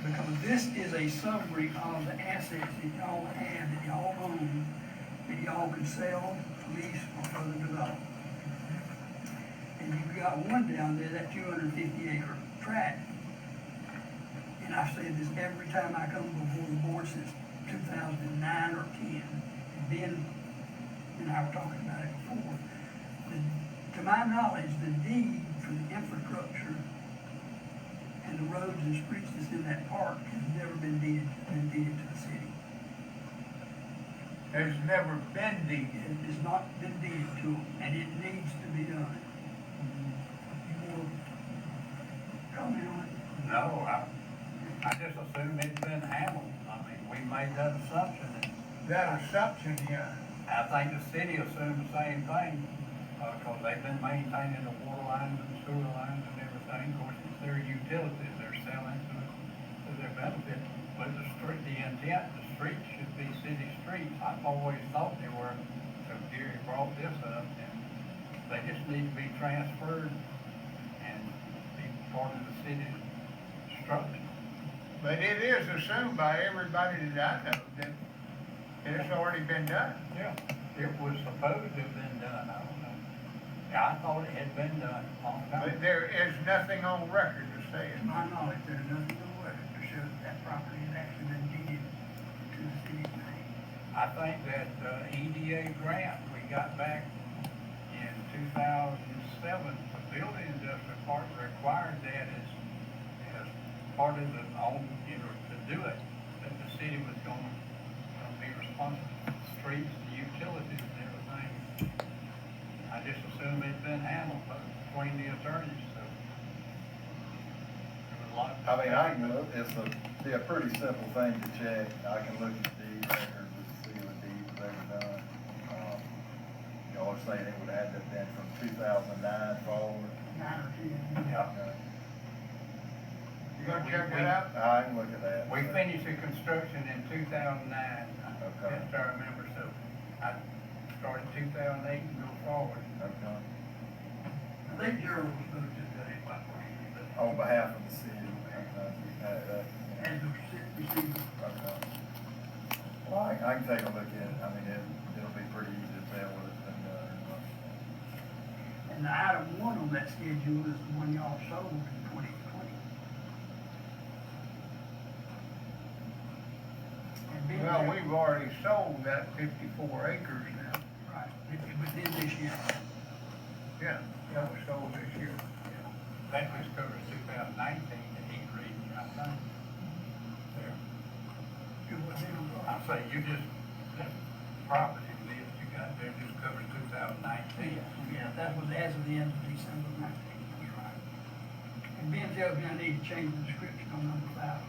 Because this is a summary of the assets that y'all have, that y'all own, that y'all can sell, lease, or further develop. And you've got one down there, that 250 acre tract. And I've said this every time I come before the board since 2009 or 10. And Ben and I were talking about it before. To my knowledge, the deed for the infrastructure and the roads and streets that's in that park has never been deeded to the city. There's never been deeded. It has not been deeded to them, and it needs to be done. You want to comment on it? No, I just assumed it's been handled. I mean, we made that assumption, and That assumption, yeah. I think the city assumed the same thing, because they've been maintaining the water lines and the sewer lines and everything. Of course, it's their utilities they're selling to their benefit. But the intent, the streets should be city streets. I've always thought they were, so Gary brought this up, and they just need to be transferred and be part of the city's structure. But it is assumed by everybody that I know that it's already been done. Yeah, it was supposed to have been done, I don't know. Yeah, I thought it had been done a long time But ago. there is nothing on record to say To it. my knowledge, there's nothing to record to show that that property has actually been deeded to the city's name. I think that EDA grant we got back in 2007, the building industrial park required that as part of the own, to do it, that the city was gonna be responsible for the streets, the utilities and everything. I just assume it's been handled between the attorneys, so. There was a lot. I mean, I can look, be a pretty simple thing to check. I can look at the records and see what deeds they were done. You know, I was saying it would have to have been from 2009 forward. 9 or 10. Yeah. You gonna check that out? I can look at that. We finished the construction in 2009, Okay. best I remember, so I started 2008 and go forward. Okay. I think Gerald was supposed to do it by On behalf of the city. Okay. as a receiver. Okay. Well, I can take a look at it. I mean, it'll be pretty easy to tell what it's been done. And the item 1 on that schedule is the one y'all sold in 2020. And Ben, Well, we've already sold that 54 acres now. right, within this year. Yeah, that was sold this year. That was covered 2019 that he's reading, I think. There. It was in a- I say, you just, that property list you got there just covers 2019. Yeah, that was as of the end of December 19th, that's right. And Ben tells me I need to change the description on number 5.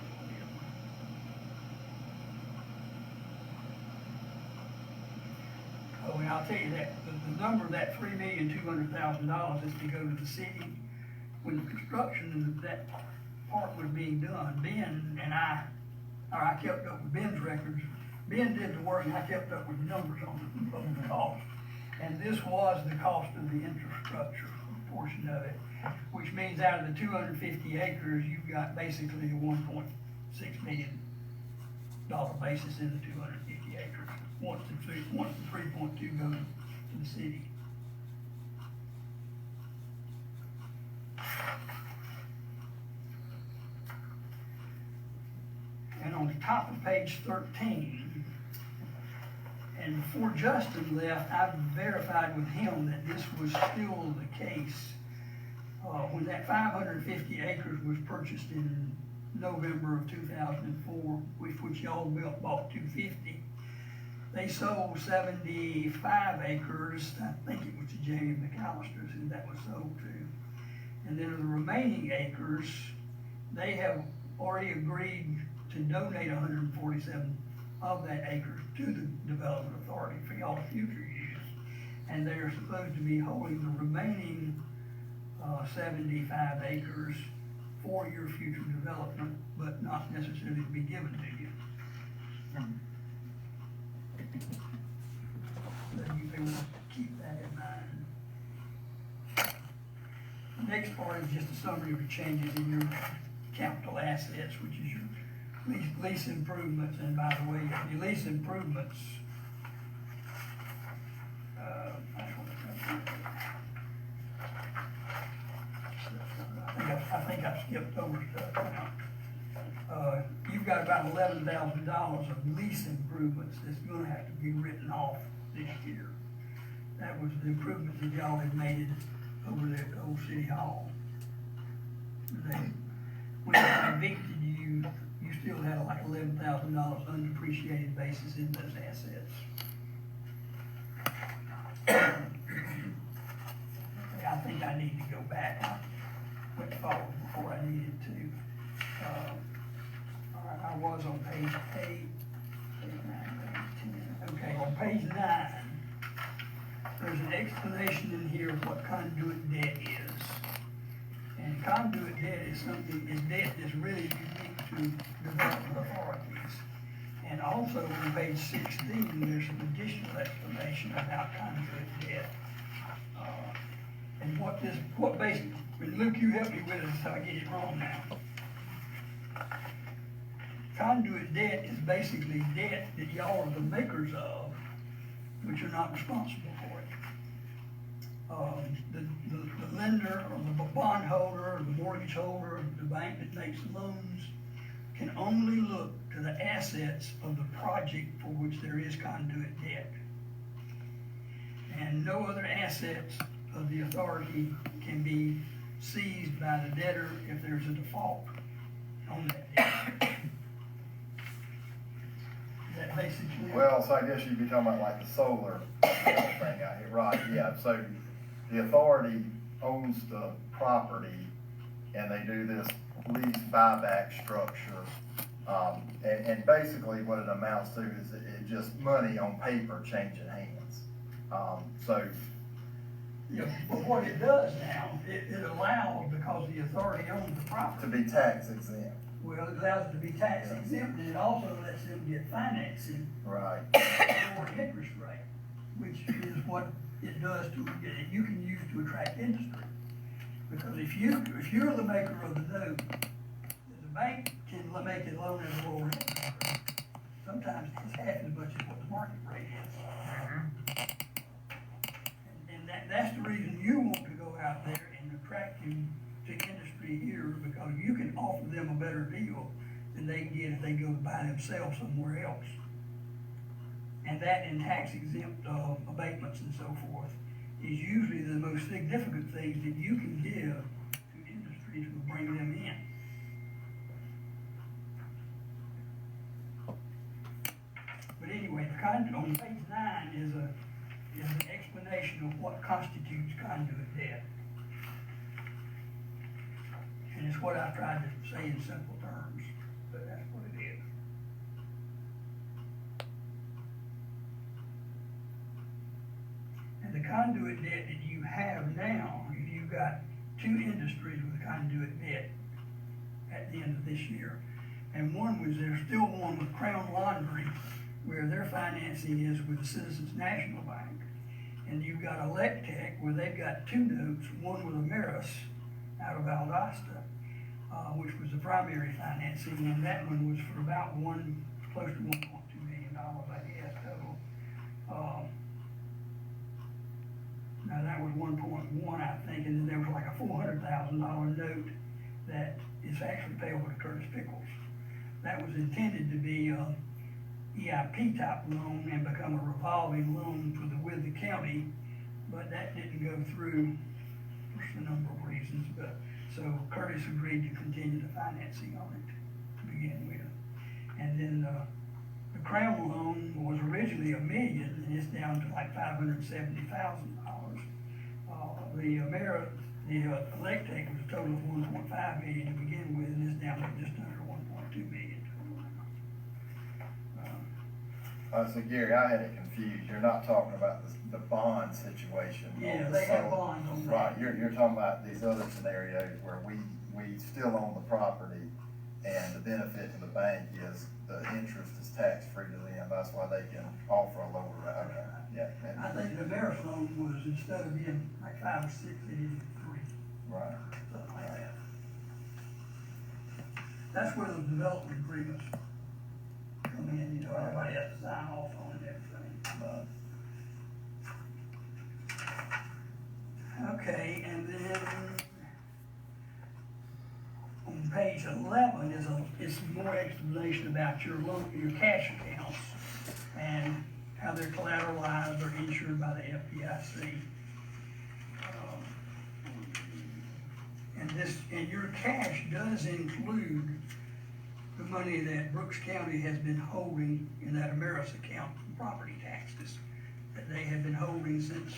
Oh, and I'll tell you that, the number of that $3,200,000 is to go to the city. When the construction of that park was being done, Ben and I kept up with Ben's records. Ben did the work and I kept up with the numbers on the cost. And this was the cost of the infrastructure portion of it, which means out of the 250 acres, you've got basically a $1.6 million basis in the 250 acres. Once the 3.2 goes to the city. And on the top of page 13, And before Justin left, I verified with him that this was still the case. When that 550 acres was purchased in November of 2004, which y'all bought 250, they sold 75 acres. I think it was to Jamie McAllister's who that was sold to. And then of the remaining acres, they have already agreed to donate 147 of that acres to the Development Authority for y'all future use. And they're supposed to be holding the remaining 75 acres for your future development, but not necessarily to be given to you. So you may want to keep that in mind. The next part is just a summary of the changes in your capital assets, which is your lease improvements. And by the way, your lease improvements, I think I skipped over stuff now. You've got about $11,000 of lease improvements that's gonna have to be written off this year. That was the improvements that y'all had made over there at the old city hall. When they evicted you, you still had like $11,000 undepreciated basis in those assets. I think I need to go back. I went forward before I needed to. All right, I was on page 8, page 9, page 10. Okay, on page 9, there's an explanation in here of what conduit debt is. And conduit debt is debt that's really unique to development authorities. And also on page 16, there's some additional explanation about conduit debt. And what basically, Luke, you help me with it so I get it wrong now. Conduit debt is basically debt that y'all are the makers of, but you're not responsible for it. The lender or the bondholder or the mortgage holder or the bank that makes loans can only look to the assets of the project for which there is conduit debt. And no other assets of the authority can be seized by the debtor if there's a default on that debt. Is that basically? Well, so I guess you'd be talking about like the solar thing out here, right? Yeah, so the authority owns the property and they do this lease buyback structure. And basically what it amounts to is it just money on paper changing hands. Yeah, but what it does now, it allows, because the authority owns the To property, be tax exempt. well, it allows it to be tax exempt, and it also lets them get financing Right. at a lower interest rate, which is what it does to, you can use to attract industry. Because if you're the maker of the note, the bank can make a loan at a lower interest rate. Sometimes it's half as much as what the market rate is. And that's the reason you want to go out there and attract them to industry here, because you can offer them a better deal than they can get if they go to buy themselves somewhere else. And that in tax exempt abatements and so forth is usually the most significant things that you can give to industries to bring them in. But anyway, on page 9 is an explanation of what constitutes conduit debt. And it's what I tried to say in simple terms, but that's what it is. And the conduit debt that you have now, you've got 2 industries with conduit debt at the end of this year. And there's still one with Crown Laundry, where their financing is with the Citizens National Bank. And you've got Electech, where they've got 2 notes, one with Ameris out of Valdosta, which was the primary financing, and that one was for about close to $1.2 million, I guess, total. Now that was 1.1, I think, and then there was like a $400,000 note that is actually payable to Curtis Pickles. That was intended to be EIP type loan and become a revolving loan with the county, but that didn't go through for a number of reasons, but, so Curtis agreed to continue the financing on it to begin with. And then, the Crown loan was originally $1 million, and it's down to like $570,000. The Electech was a total of $1.5 million to begin with, and it's down to just under $1.2 million. So Gary, I had it confused. You're not talking about the bond situation. on Yeah, the they have solar. bonds on that. Right, you're talking about these other scenarios where we still own the property, and the benefit to the bank is the interest is tax-free to them. That's why they can offer a lower rate. Okay, yeah. I think the Ameris loan was, instead of being like 5 or 6, they did 3, Right. something like that. That's where the development agreements come in, you know, everybody has to sign off on it and everything. Okay, and then on page 11 is some more explanation about your cash accounts and how they're collateralized or insured by the FDIC. And your cash does include the money that Brooks County has been holding in that Ameris account for property taxes that they have been holding since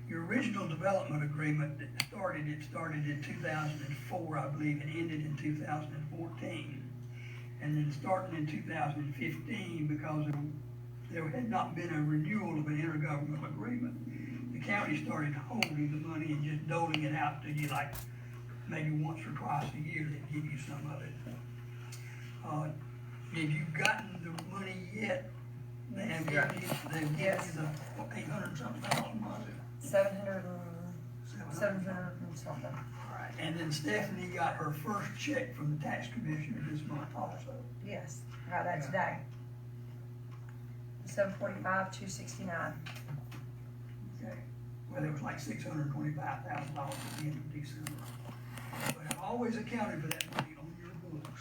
your original development agreement that started in 2004, I believe, and ended in 2014. And then starting in 2015, because there had not been a renewal of an intergovernmental agreement, the county started holding the money and just doling it out to you like maybe once or twice a year. They'd give you some of it. Have you gotten the money yet? They have given you, they've given Yes. you the 800 something thousand, was it? 700 and something. Alright, and then Stephanie got her first check from the tax commissioner this month also. Yes, got that today. 745,269. Okay, well, it was like $625,000 at the end of December. But I've always accounted for that money on your books.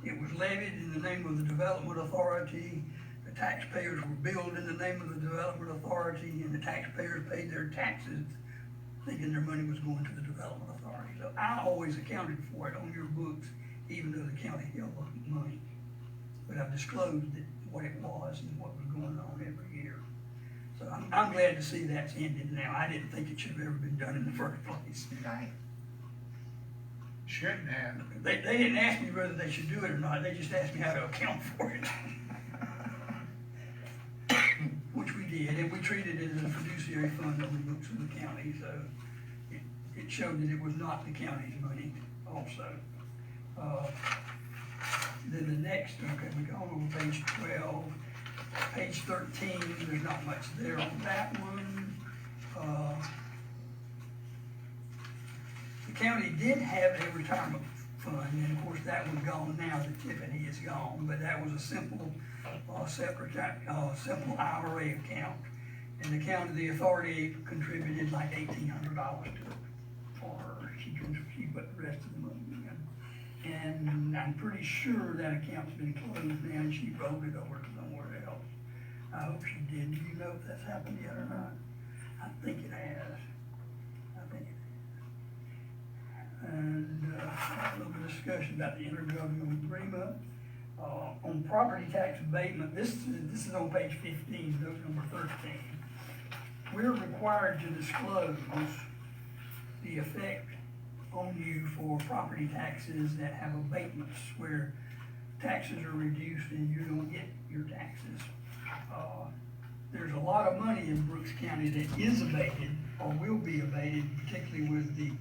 It was levied in the name of the Development Authority. The taxpayers were billed in the name of the Development Authority, and the taxpayers paid their taxes thinking their money was going to the Development Authority. So I always accounted for it on your books, even though the county held the money. But I've disclosed what it was and what was going on every year. So I'm glad to see that's ended now. I didn't think it should have ever been done in the first place. Right. Shouldn't have. They didn't ask me whether they should do it or not, they just asked me how to account for it. Which we did, and we treated it as a fiduciary fund on the books of the county, so it showed that it was not the county's money also. Then the next, okay, we go on to page 12, page 13, there's not much there on that one. The county did have a retirement fund, and of course that one's gone now that Tiffany is gone, but that was a simple, simple IRA account. And the county, the authority contributed like $1,800 to it for her. She put the rest of the money in. And I'm pretty sure that account's been closed now, and she rolled it over to somewhere else. I hope she did. Do you know if that's happened yet or not? I think it has. And a little bit of discussion about the intergovernmental agreement. On property tax abatement, this is on page 15, note number 13. We're required to disclose the effect on you for property taxes that have abatements, where taxes are reduced and you don't get your taxes. There's a lot of money in Brooks County that is abated or will be abated, particularly with the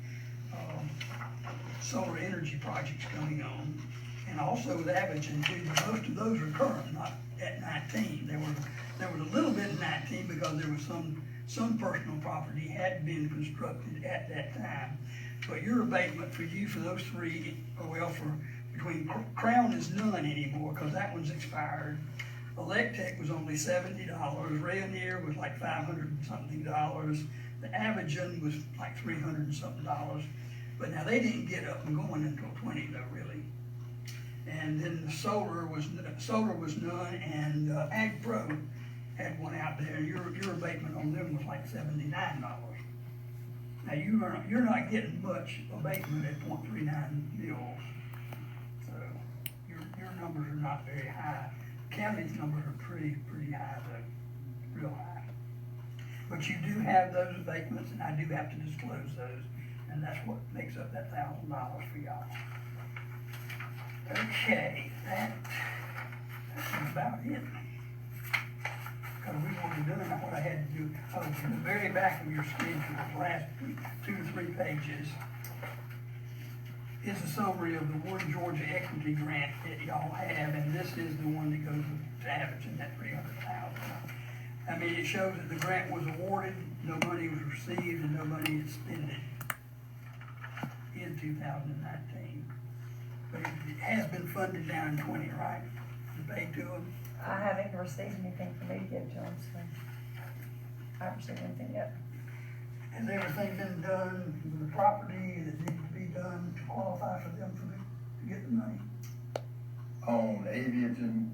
solar energy projects coming on, and also with Abington too. Most of those are current, not at 19. There was a little bit in 19 because there was some personal property had been constructed at that time. But your abatement for you for those three, well, for between Crown is none anymore because that one's expired. Electech was only $70. Rayonier was like $500 and something. The Abington was like $300 and something. But now they didn't get up and going until 20 though, really. And then the solar was none, and Ag Pro had one out there, and your abatement on them was like $79. Now, you're not getting much abatement at 0.39 mils, so your numbers are not very high. County's numbers are pretty high though, real high. But you do have those abatements, and I do have to disclose those, and that's what makes up that $1,000 for y'all. Okay, that's about it. Because we want to do it, what I had to do, in the very back of your schedule, the last 2 to 3 pages, is a summary of the One Georgia Equity Grant that y'all have, and this is the one that goes to averaging that 300,000. I mean, it shows that the grant was awarded, no money was received, and no money is spent in 2019. But it has been funded down in 20, right? Paid to them. I haven't received anything for me to give to them, so I haven't received anything yet. Has everything been done with the property that needs to be done to qualify for them to get the money? On Aviation,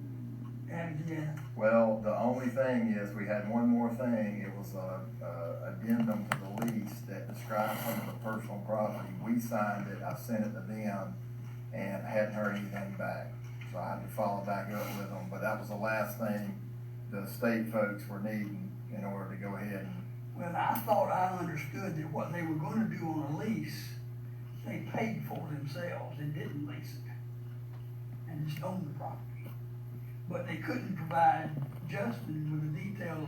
And yeah, well, the only thing is, we had one more thing, it was a addendum to the lease that describes some of the personal property. We signed it, I sent it to them, and hadn't heard anything back. So I had to follow back up with them, but that was the last thing the state folks were needing in order to go ahead and. well, I thought I understood that what they were gonna do on a lease, they paid for themselves and didn't lease it. And just owned the property. But they couldn't provide Justin with the detail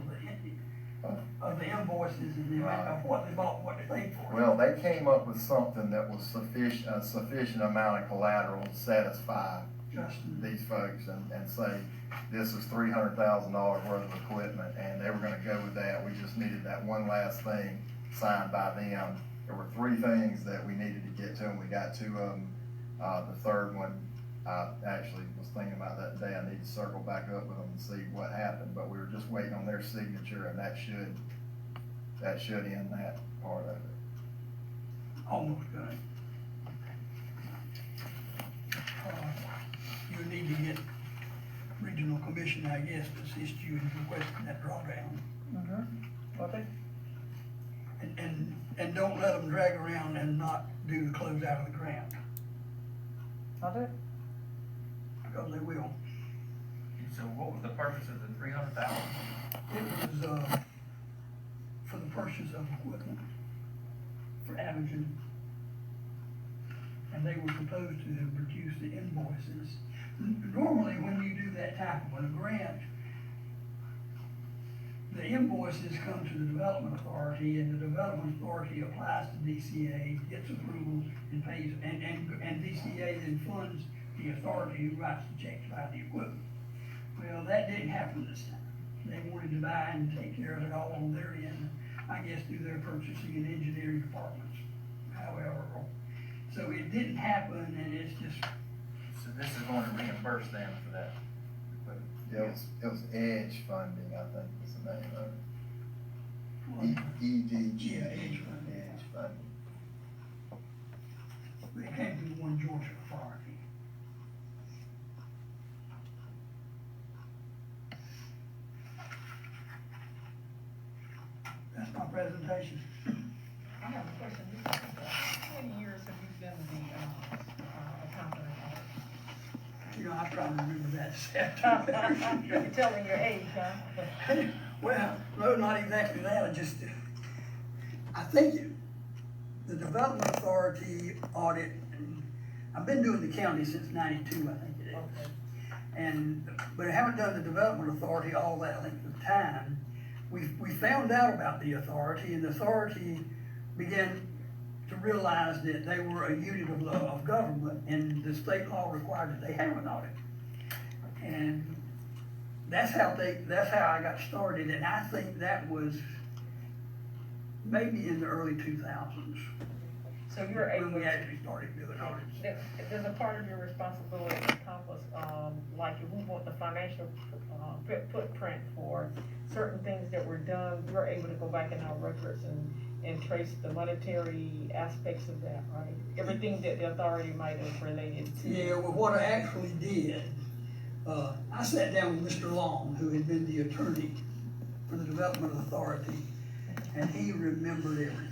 of the invoices and the amount of what they bought, what they paid for. Well, they came up with something that was a sufficient amount of collateral to satisfy Justin, these folks and say, this is $300,000 worth of equipment, and they were gonna go with that. We just needed that one last thing signed by them. There were 3 things that we needed to get to them. We got 2 of them. The third one, I actually was thinking about that today. I need to circle back up with them and see what happened, but we were just waiting on their signature, and that should end that part of it. almost done. You need to get regional commission, I guess, to assist you in requesting that drawdown. Mm-hmm. Okay. And don't let them drag around and not do the closeout of the grant, I'll do it. because they will. So what was the purpose of the 300,000? It was, for the purchase of equipment for Avagen. And they were supposed to produce the invoices. Normally, when you do that type of a grant, the invoices come to the Development Authority, and the Development Authority applies to DCA, gets approval, and pays, and DCA then funds the authority who writes the check to buy the equipment. Well, that didn't happen this time. They wanted to buy and take care of it all on their end, I guess through their purchasing and engineering departments, however. So it didn't happen, and it's just, So this is going to reimburse them for that equipment. Yeah, it was Edge Funding, I think was the name of it. well, EDG. Yeah, Edge Funding. Edge Funding. they came to the One Georgia Authority. That's my presentation. I have a question. How many years have you been the accountant? You know, I probably remember that this afternoon. You're telling your age, huh? Well, no, not exactly that, I think the Development Authority audit, and I've been doing the county since '92, I think it is. Okay. But I haven't done the Development Authority all that length of time. We found out about the authority, and the authority began to realize that they were a unit of government, and the state law required that they have an audit. And that's how I got started, and I think that was maybe in the early 2000s. So you're when able, we actually started doing audits. there's a part of your responsibility to accomplish, like if we want the financial, footprint for certain things that were done, you're able to go back in our records and trace the monetary aspects of that, right? Everything that the authority might have related to. Yeah, well, what I actually did, I sat down with Mr. Long, who had been the attorney for the Development Authority, and he remembered everything.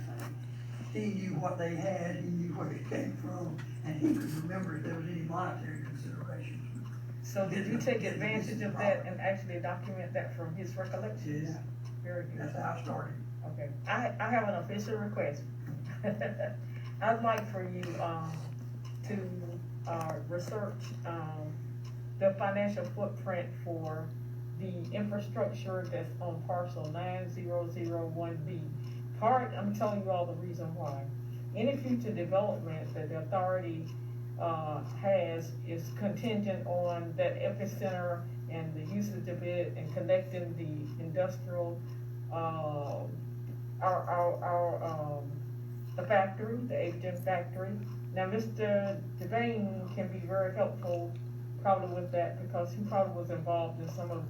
He knew what they had, he knew where it came from, and he could remember if there was any monetary considerations. So did you take advantage of that and actually document that from his recollections? Yeah, Very good. that's how I started. Okay, I have an official request. I'd like for you, to, research, the financial footprint for the infrastructure that's on parcel 9001B. I'm telling you all the reason why. Any future development that the authority, has is contingent on that epicenter and the usage of it and connecting the industrial, the factory, the Agent factory. Now, Mr. Devane can be very helpful probably with that because he probably was involved in some of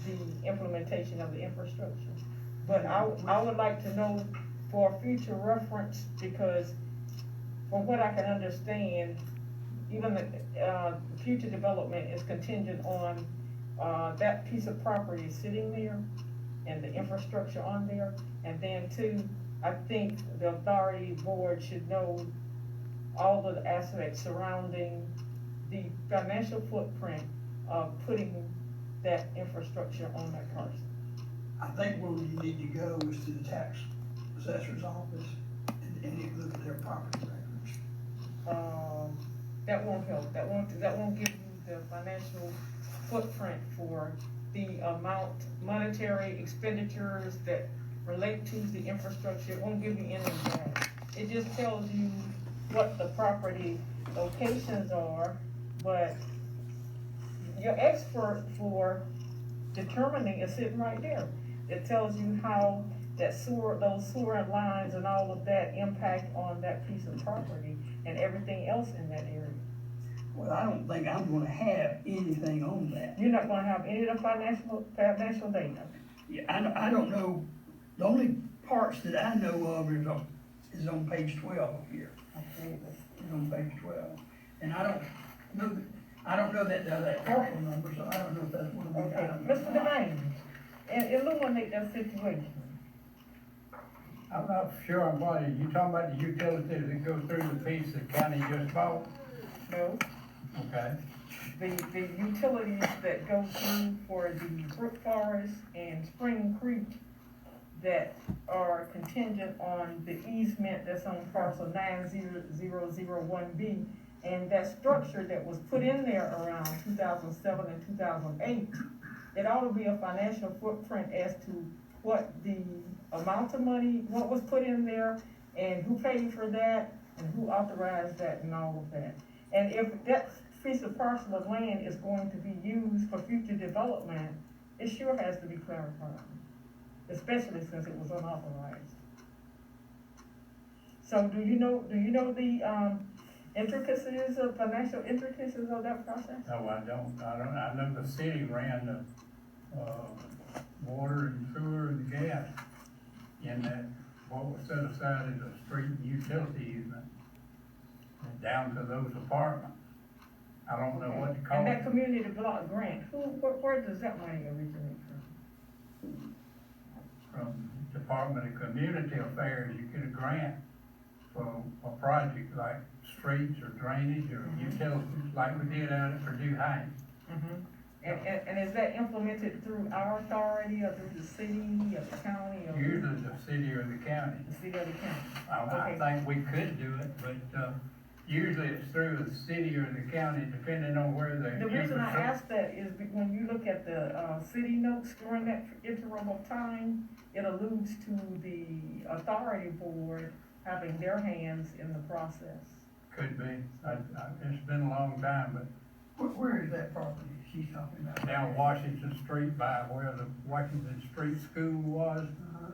the implementation of the infrastructure. But I would like to know for future reference, because from what I can understand, even the, future development is contingent on, that piece of property sitting there and the infrastructure on there. And then two, I think the authority board should know all of the aspects surrounding the financial footprint of putting that infrastructure on that parcel. I think where you need to go is to the tax assessor's office and you look at their property records. That won't help, that won't give you the financial footprint for the amount, monetary expenditures that relate to the infrastructure. It won't give you any of that. It just tells you what the property locations are, but your expert for determining is sitting right there. It tells you how that those sewer lines and all of that impact on that piece of property and everything else in that area. Well, I don't think I'm gonna have anything on that. You're not gonna have any of the financial data. Yeah, I don't know, the only parts that I know of is on page 12 here. Okay, Is on page 12. And I don't know that parcel number, so I don't know if that's one of the okay, items. Mr. Devane, illuminate that situation. I'm not sure on what, you talking about the utilities that go through the piece the county just bought? No, Okay. the utilities that go through for the Brook Forest and Spring Creek that are contingent on the easement that's on parcel 9001B. And that structure that was put in there around 2007 and 2008, it ought to be a financial footprint as to what the amount of money, what was put in there, and who paid for that, and who authorized that, and all of that. And if that piece of parcel of land is going to be used for future development, it sure has to be clarified, especially since it was unauthorized. So do you know the, intricacies of, financial intricacies of that process? No, I don't. I know the city ran the, water and sewer and gas in that, what was set aside as a street and utility easement, down to those apartments. I don't know what to call And it. that community block grant, where does that money originate from? From Department of Community Affairs, you get a grant for a project like streets or drainage or utilities, like we did out at Purdue Heights. Mm-hmm. And is that implemented through our authority or through the city or the county or? Usually the city or the county. The city or the county? I Okay. think we could do it, but, usually it's through the city or the county, depending on where the. The reason I ask that is when you look at the, city notes during that interim of time, it alludes to the authority board having their hands in the process. Could be. It's been a long time, but Where is that property she's talking about? down Washington Street by where the Washington Street School was, Uh-huh.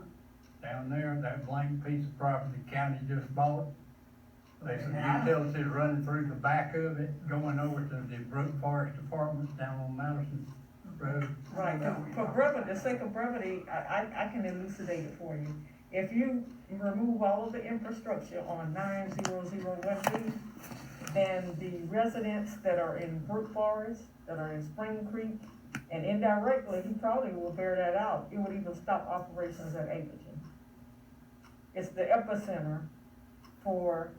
down there, that blank piece of property the county just bought. There's Okay, now, utilities running through the back of it, going over to the Brook Forest Department down on Madison Road. Right, for brevity, the sake of brevity, I can elucidate it for you. If you remove all of the infrastructure on 9001B, then the residents that are in Brook Forest, that are in Spring Creek, and indirectly, he probably will bear that out, it would even stop operations at Aperton. It's the epicenter for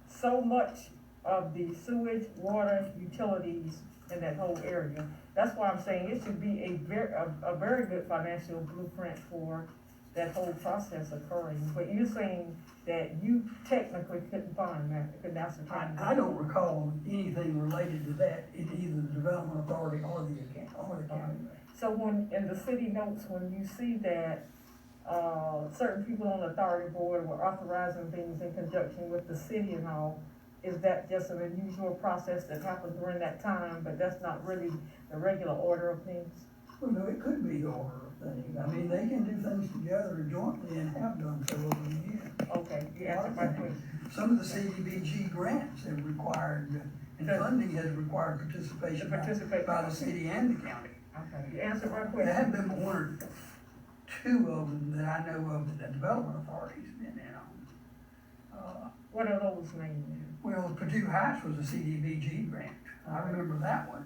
so much of the sewage, water, utilities in that whole area. That's why I'm saying it should be a very good financial blueprint for that whole process occurring. But you're saying that you technically couldn't find that, couldn't ascertain that. I don't recall anything related to that in either the Development Authority or the county. So when, in the city notes, when you see that, certain people on the authority board were authorizing things in conjunction with the city and all, is that just an unusual process that happened during that time, but that's not really the regular order of things? Well, no, it could be the order of things. I mean, they can do things together jointly and have done so over the years. Okay, you answered my question. Some of the CDBG grants have required, and funding has required participation by the city and the county. Okay, you answered my There have question. been one or two of them that I know of that the Development Authority's been in on. What are those names? Well, Purdue Heights was a CDBG grant. I remember that one.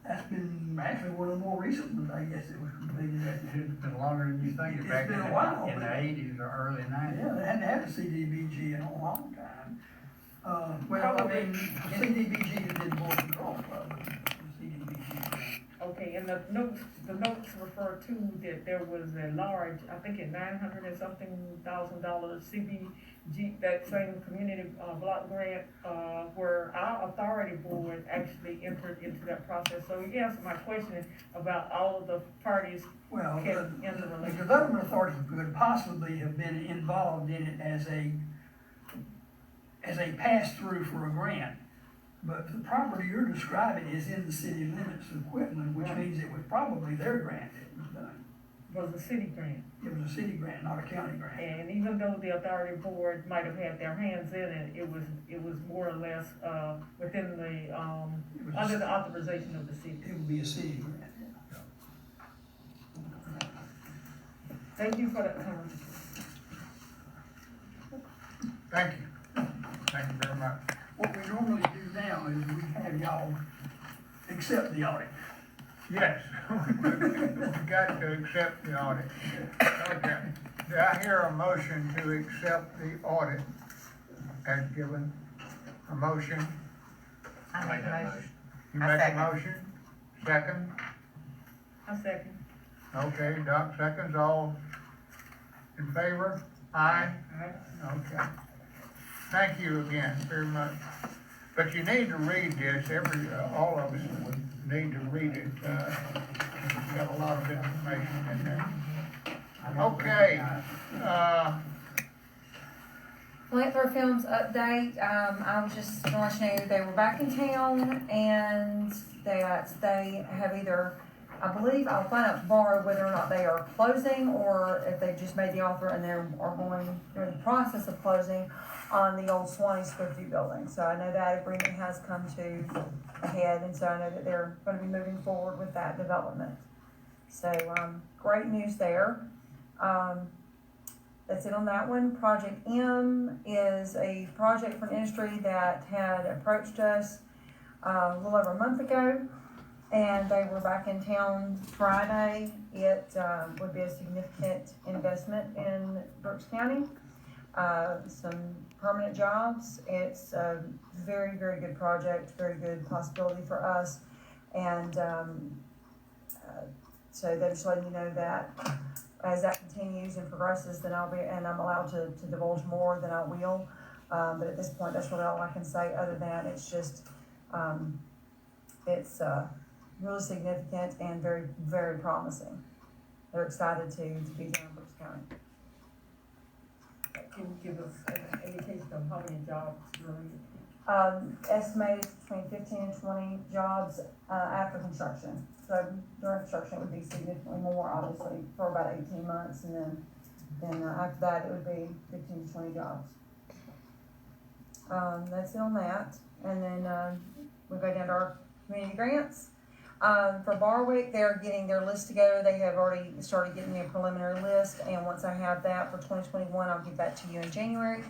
That's been actually one of the more recent ones, I guess it was completed. It's been longer than you think. It's Back been in a while, In the but- eighties or early nineties. Yeah, they hadn't had a CDBG in a long time. Well, I mean, CDBG that did more control of it, the CDBG grant. Okay, and the notes refer to that there was a large, I think at $900 and something thousand CBG, that same community, block grant, where our authority board actually entered into that process. So you answered my question about all of the parties. Well, Can enter the relationship. Development Authority could possibly have been involved in it as a pass-through for a grant. But the property you're describing is in the city limits of Quitman, which means it was probably their grant that was done. Was a city grant. It was a city grant, not a county grant. And even though the authority board might have had their hands in it, it was more or less, within the, It was under the authorization of the city. It would be a city grant, yeah. Thank you for that comment. Thank you. Thank you very much. What we normally do now is we have y'all accept the audit. Yes, we got to accept the audit. Okay. Do I hear a motion to accept the audit as given? A motion? I make a motion. You I make a second. motion? Second? I second. Okay, Doc seconds, all in favor? Aye? Alright. Okay. Thank you again very much. But you need to read this, all of us would need to read it, it's got a lot of information in there. Okay, Lanther Films update, I was just going to know they were back in town and they have either, I believe, I'll find out tomorrow whether or not they are closing or if they just made the offer and they're in the process of closing on the old Swanee Swiftview building. So I know that agreement has come to a head, and so I know that they're gonna be moving forward with that development. So, great news there. That's it on that one. Project M is a project for an industry that had approached us a little over a month ago, and they were back in town Friday. It would be a significant investment in Brooks County. Some permanent jobs. It's a very, very good project, very good possibility for us. And so they're just letting you know that as that continues and progresses, then I'm allowed to divulge more, then I will. But at this point, that's really all I can say. Other than it's just, it's really significant and very, very promising. They're excited to be there in Brooks County. Can you give us an indication of how many jobs really? Estimated between 15 and 20 jobs after construction. So during construction, it would be significantly more, obviously, for about 18 months, and then after that, it would be 15 to 20 jobs. That's it on that. And then, we go down to our community grants. For Barwick, they're getting their list together. They have already started getting me a preliminary list, and once I have that for 2021, I'll give that to you in January.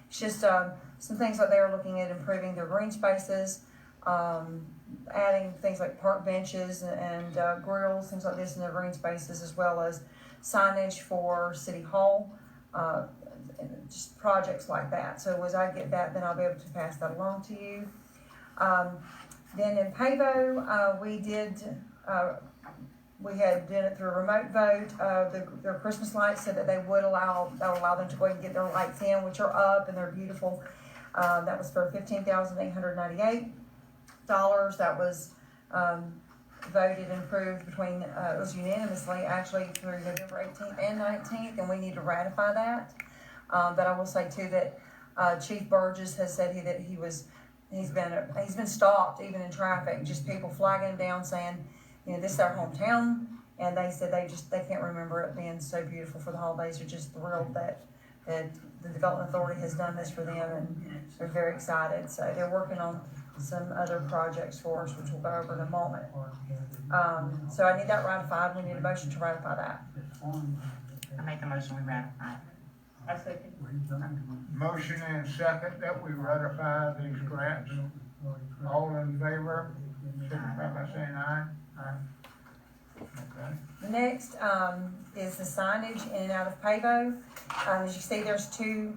It's just, some things like they are looking at improving their green spaces, adding things like park benches and grills, things like this in their green spaces, as well as signage for City Hall, and just projects like that. So as I get that, then I'll be able to pass that along to you. Then in Pavo, we had done it through a remote vote. Their Christmas lights said that that would allow them to go ahead and get their lights in, which are up and they're beautiful. That was for $15,898. That was, voted and approved between, it was unanimously actually through November 18th and 19th, and we need to ratify that. But I will say too that, Chief Burgess has said he's been stopped even in traffic, just people flagging him down saying, you know, this is their hometown, and they said they can't remember it being so beautiful for the holidays. They're just thrilled that the Development Authority has done this for them, and they're very excited. So they're working on some other projects for us, which we'll go over in a moment. So I need that ratified. We need a motion to ratify that. I make the motion, we ratify. I second. Motion and second that we ratify these grants. All in favor, signify by saying aye. Okay. The next, is the signage in and out of Pavo. As you see, there's two,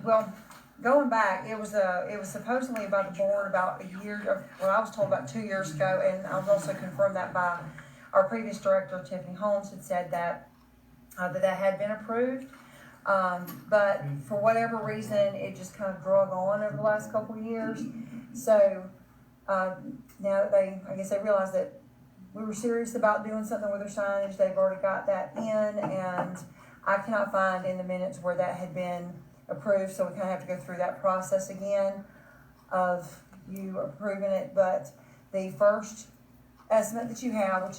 well, going back, it was supposedly by the board about a year, well, I was told about 2 years ago, and I was also confirmed that by our previous director, Tiffany Holmes, had said that that had been approved. But for whatever reason, it just kind of drug on over the last couple of years. So, now that I guess they realized that we were serious about doing something with their signage. They've already got that in, and I cannot find in the minutes where that had been approved, so we kind of have to go through that process again of you approving it. But the first estimate that you have, which